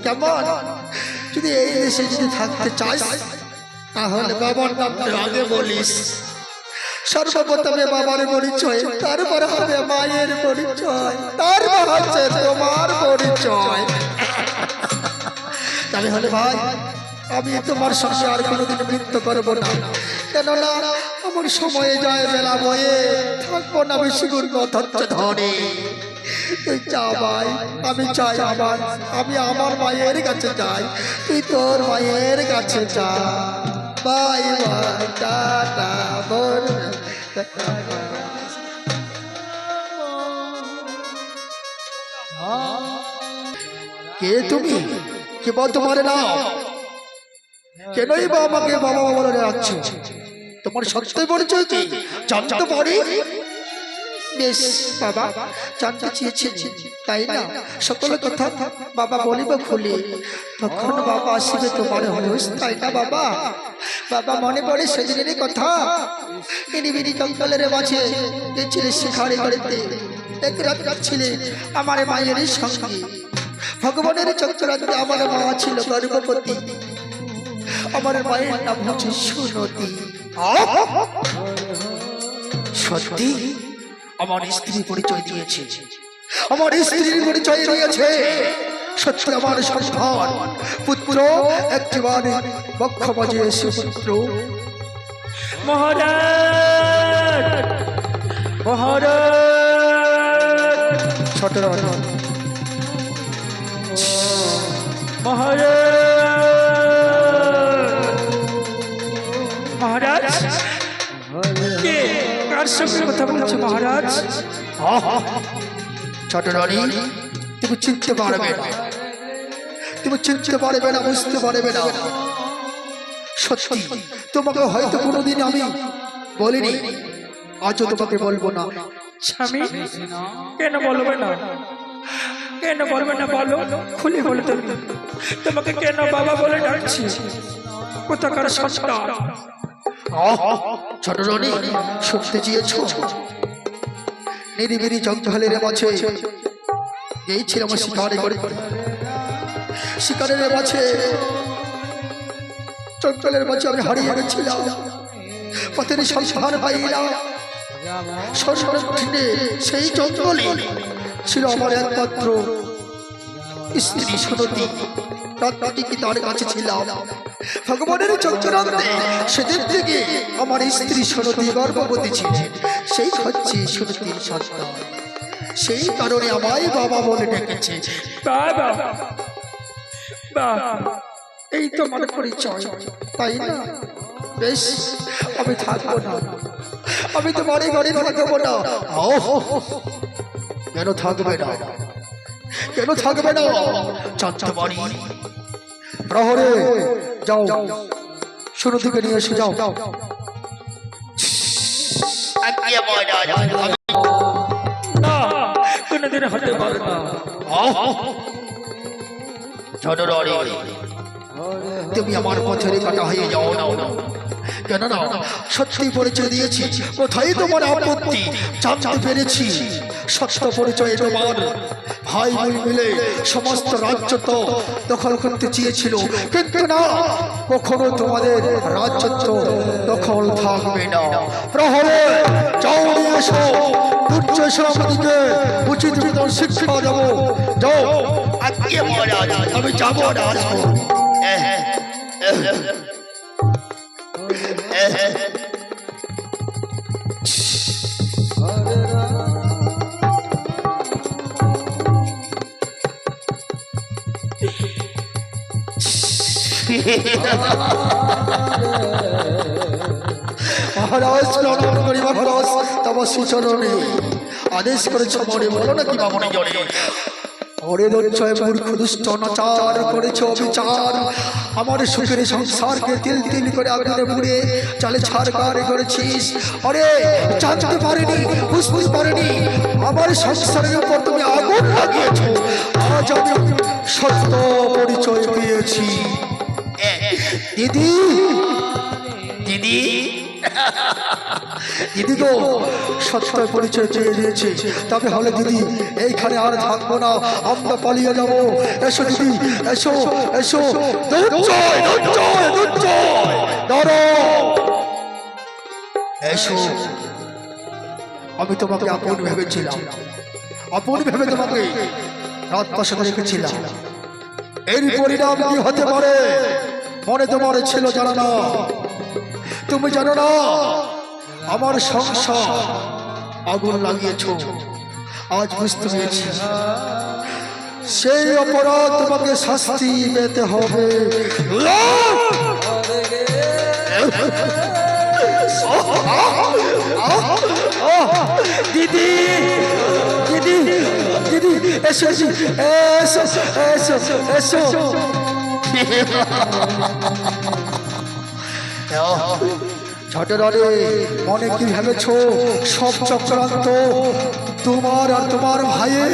কেমন? যদি এই দেশে যদি থাকতে চাস তাহলে বাবার নামটা আগে বলিস। সর্বপ্রথমে বাবার পরিচয়, তারপরে হবে মায়ের পরিচয়, তারপর হচ্ছে তোমার পরিচয়। তাহলে হলে ভাই, আমি তোমার সঙ্গে আর কোনোদিন নৃত্য করবো না, কেননা আমার সময়ে যায় বেলা বয়ে, থাকবো না বেশি গুণ ধৈর্য ধরে। তুই যা ভাই, আমি চাই আমি আমার মায়ের কাছে যাই, তুই তোর মায়ের কাছে যা। বাই বাই, টাটা, বোন। কে তুমি? কে বল তোমার নাম? কেনই বা আমাকে বাবা বাবা বলে যাচ্ছ? তোমার সত্যি পরিচয় কি জানতে পারি? বেশ বাবা, জানতে চেয়েছেন তাই না? সকল কথা বাবা বলিব খুলে, তখন বাবা আসিবে তোমার হোস, তাই না বাবা? বাবা মনে পড়ে সেদিনেরই কথা, নিরিবিলি জঙ্গলের মাঝে গেছিলে শিকারি করিতে, এক রাত ছিলে আমার মায়ের সঙ্গে। ভগবানের চক্রান্তে আমার মা ছিল গর্ভবতী, আমার মায়ের নাম হচ্ছে সুনতি। সত্যি আমার স্ত্রী পরিচয় দিয়েছে, আমার স্ত্রীর পরিচয় দিয়েছে। সত্যি আমার সন্তান পুত্র একটিবারে বক্ষ বাজে সুপুত্র। মহারাজ, মহারাজ, ছোট মহারাজ, মহারাজ, কে কার সঙ্গে কথা বলছে মহারাজ? ছোট রানী, তুমি চিনতে পারবে না, তুমি চিনতে পারবে না, বুঝতে পারবে না। সত্যি তোমাকে হয়তো কোনোদিন আমি বলিনি, আজও তোমাকে বলবো না। স্বামী, কেন বলবে না? কেন বলবে না বলো, খুলে বলে তুমি। তোমাকে কেন বাবা বলে ডাকছি? কোথাকার সন্তান? ছোট রানী, শুনতে চেয়েছ? নিরিবিলি জঙ্গলের মাঝে গিয়েছিলাম শিকারে করে, শিকারের মাঝে জঙ্গলের মাঝে আমি হারিয়ে গেছিলাম। পথের সংসার পাইলাম, সর্বক্ষণে সেই জঙ্গলে ছিল আমার একমাত্র স্ত্রী সুনতি। রাত্রি কি তার কাছে ছিলাম, ভগবানের চক্রান্তে সেদিন থেকে আমার স্ত্রী সুনতি গর্ভবতী ছিল। সেই হচ্ছে সুনতির সন্তান, সেই কারণে আমায় বাবা বলে ডেকেছে। বাবা, বাবা, এই তো মনে পরিচয়, তাই না? বেশ, আমি থাকবো না, আমি তো বাড়ি গাড়ি থাকবো না। কেন থাকবে না? কেন থাকবে না? জানতে পারি। প্রহরে যাও, সুনতিকে নিয়ে এসে যাও। না, কোনোদিন হতে পারে না। তুমি আমার পথের কাটা হয়ে যাও না, কেন না? সত্যি পরিচয় দিয়েছি, কোথায় তোমার আপত্তি? জানতে পেরেছি সত্য পরিচয় তোমার ভাই বোন মিলে সমস্ত রাজ্য তো দখল করতে চেয়েছিল, কিন্তু না, কখনো তোমাদের রাজ্য তো দখল থাকবে না। প্রহরে যাও, নিয়ে এসো, দুর্জয় সেনাপতিকে উচিত বিধান শিক্ষা দেবো। যাও। আমি যাবো না, আসবো। মহারাজ প্রণাম করি মহারাজ, তপস্বী চরণে আদেশ করেছ মনে, বলো না কি বামনে জলে। ওরে লজ্জয় মূর্খ দুষ্ট অনাচার করেছ অবিচার, আমার সুখের সংসারকে তিল তিল করে আগুনে পুড়ে চালে ছাড়কার করেছিস। আরে জানতে পারিনি, বুঝতে পারিনি আমার সংসারের উপর তুমি আগুন লাগিয়েছ। আজ আমি সত্য পরিচয় পেয়েছি। দিদি, দিদি, দিদি গো, সত্য পরিচয় পেয়ে দিয়েছে। তবে হলে দিদি, এইখানে আর থাকবো না, আমরা পালিয়ে যাবো। এসো দিদি, এসো, এসো। দুর্জয়, দুর্জয়, দুর্জয়, ধরো, এসো। আমি তোমাকে আপন ভেবেছিলাম, আপন ভেবে তোমাকে রাত পাশে রেখেছিলাম। এর পরিণাম কি হতে পারে মনে তোমার ছিল জানো না? তুমি জানো না আমার সংসার আগুন লাগিয়েছ, আজ বুঝতে পেরেছি সেই অপরাধ তোমাকে শাস্তি পেতে হবে। দিদি দিদি দিদি এসো এসো এসো এসো এসো ছোট রানী, মনে কি ভেবেছো সব চক্রান্ত তোমার আর তোমার ভাইয়ের?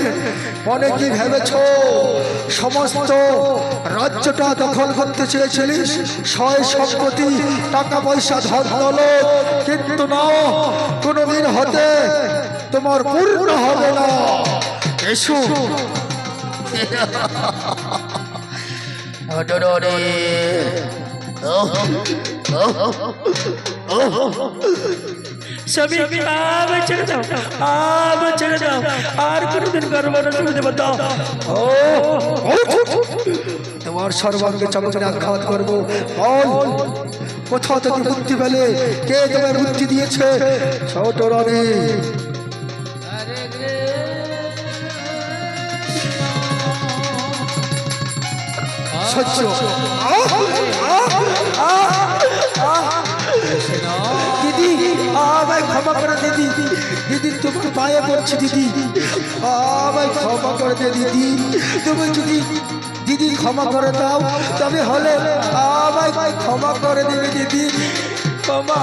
মনে কি ভেবেছো সমস্ত রাজ্যটা দখল করতে চেয়েছিলিস, সয় সম্পত্তি টাকা পয়সা ধন দৌলত? কিন্তু না, কোনোদিন হতে তোমার পূর্ণ হবে না। এসো ছোট রানী। স্বামী আমায় ছেড়ে দাও, আমায় ছেড়ে দাও, আর কোনোদিন করবো না তুমি দেবো দাও। তোমার সর্বাঙ্গে চমকে আঘাত করবো। বল, কোথাও থেকে বুদ্ধি পেলে? কে তোমার বুদ্ধি দিয়েছে? ছোট রানী সহ্য। দিদি আমায় ক্ষমা করে দিদি, দিদি তোমার পায়ে পড়ছি দিদি, আমায় ক্ষমা করে দে দিদি। তুমি যদি দিদি ক্ষমা করে দাও তবে হলে আমায় ক্ষমা করে দেবে দিদি। ক্ষমা।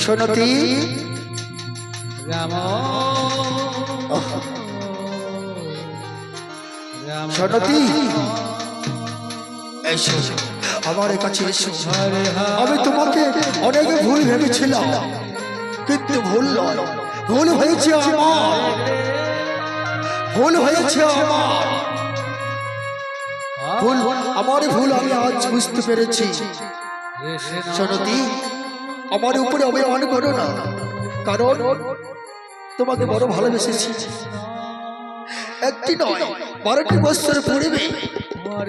শোনতি, শোনতি, এসো আমার কাছে এসো। আমি তোমাকে অনেক ভুল ভেবেছিলাম, কিন্তু ভুল নয়, ভুল হয়েছে আমার, ভুল হয়েছে আমার, ভুল আমার ভুল আমি আজ বুঝতে পেরেছি। শোনতি, আমার উপরে অভিমান করো না, কারণ তোমাকে বড় ভালোবেসেছি। একটি নয় 12টি বছর পূর্বে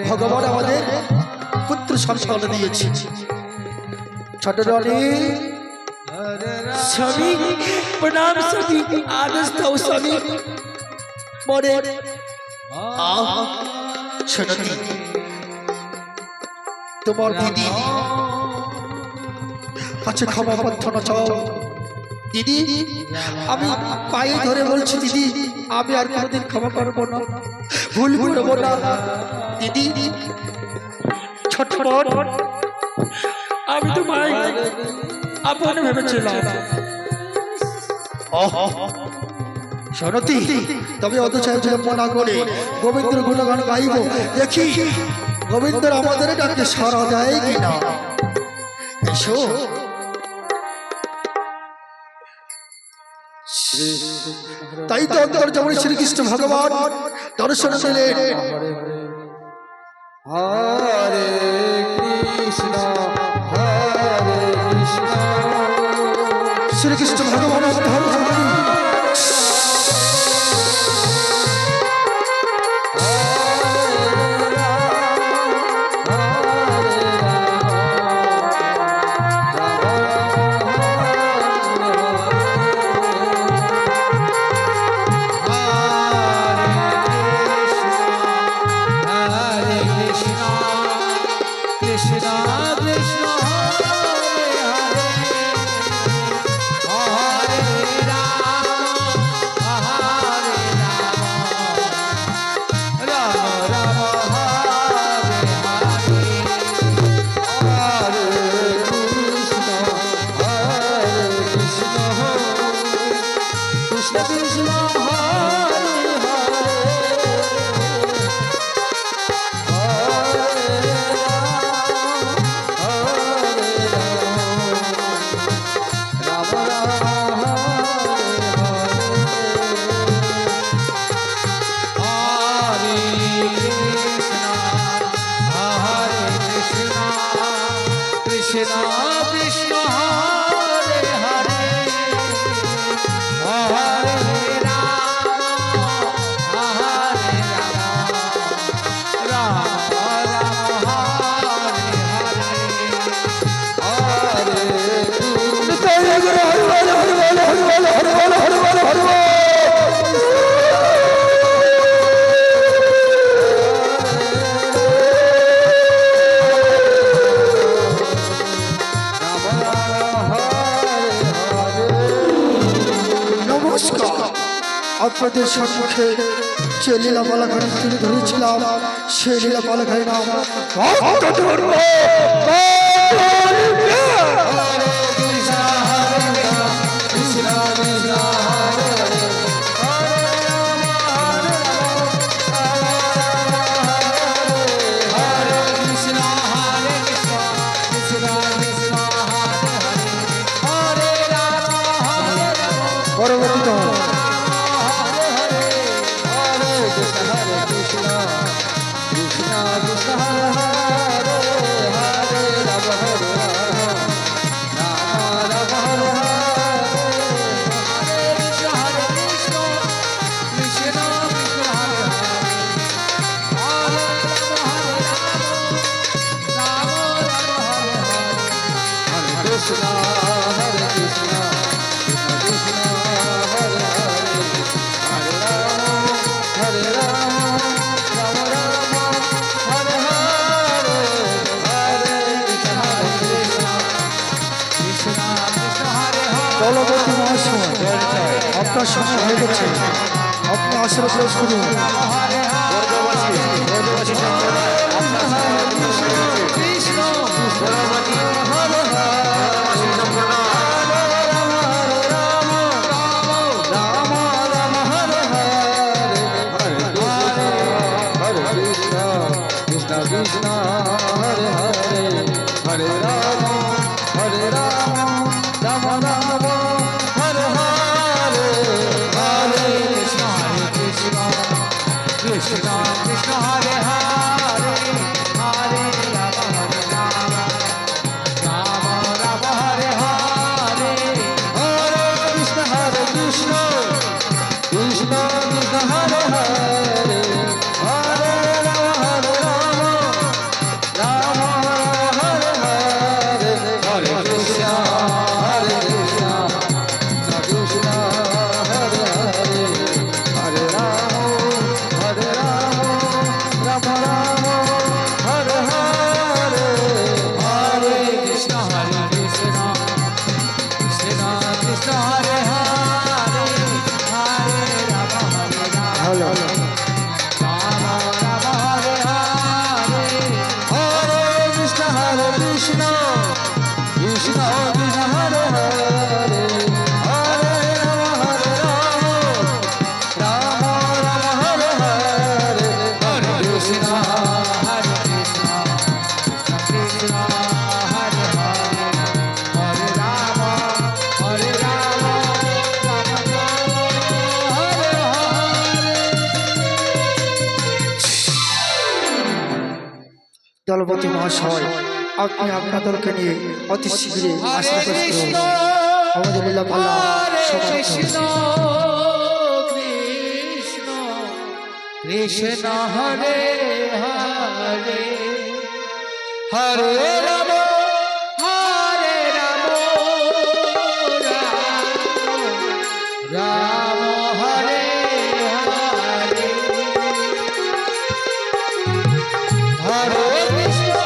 ভগবান আমাদের পুত্র সন্তান দিয়েছে। ছোট রানী, স্বামী প্রণাম, স্বামী আদেশ দাও স্বামী। পরে শোনতি, তোমার দিদি কাছে ক্ষমা প্রার্থনা চাও। দিদি, আমি পায়ে ধরে বলছি দিদি, আমি আর কোনোদিন ক্ষমা করবো না, ভুল করবো না দিদি। ছোট বোন, আমি তো মাই আপন ভেবেছিলাম। শোনতি, তবে অত চাইছিলাম না করে গোবিন্দের গুণগান গাইব, দেখি গোবিন্দর আমাদের ডাকে সাড়া দেয় কিনা। এসো। তাই তো অন্তর্যামী শ্রীকৃষ্ণ ভগবান দর্শন দিলেন। হরে কৃষ্ণ হরে কৃষ্ণ, শ্রীকৃষ্ণ ভগবান আপনাদের সম্মুখে যে লীলা পালাখানি তুলে ধরেছিলাম সেই লীলা পালাখানি নাম ভক্তধর্ম পরবর্তীত দলপতি মহাশয় আপনার সময় হয়ে গেছে, আপনি আসলে প্রবেশ করুন। দলপতি মহাশয় আপনি আপনার দলকে নিয়ে অতি শীঘ্রই আসলে প্রবেশ করুন। আমাদের লীলা পালা সমাপ্ত হয়েছে। কৃষ্ণ হরে হরে হরে রাম হরে রাম রাম হরে হরে হরে কৃষ্ণ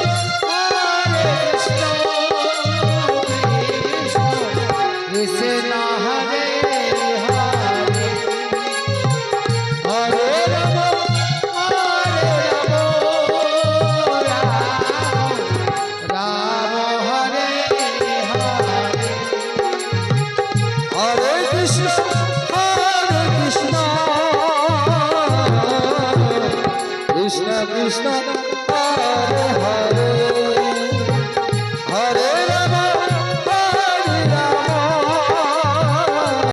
কৃষ্ণ হরে হরে হরে রাম রাম হরে হরে হরে কৃষ্ণ কৃষ্ণ কৃষ্ণ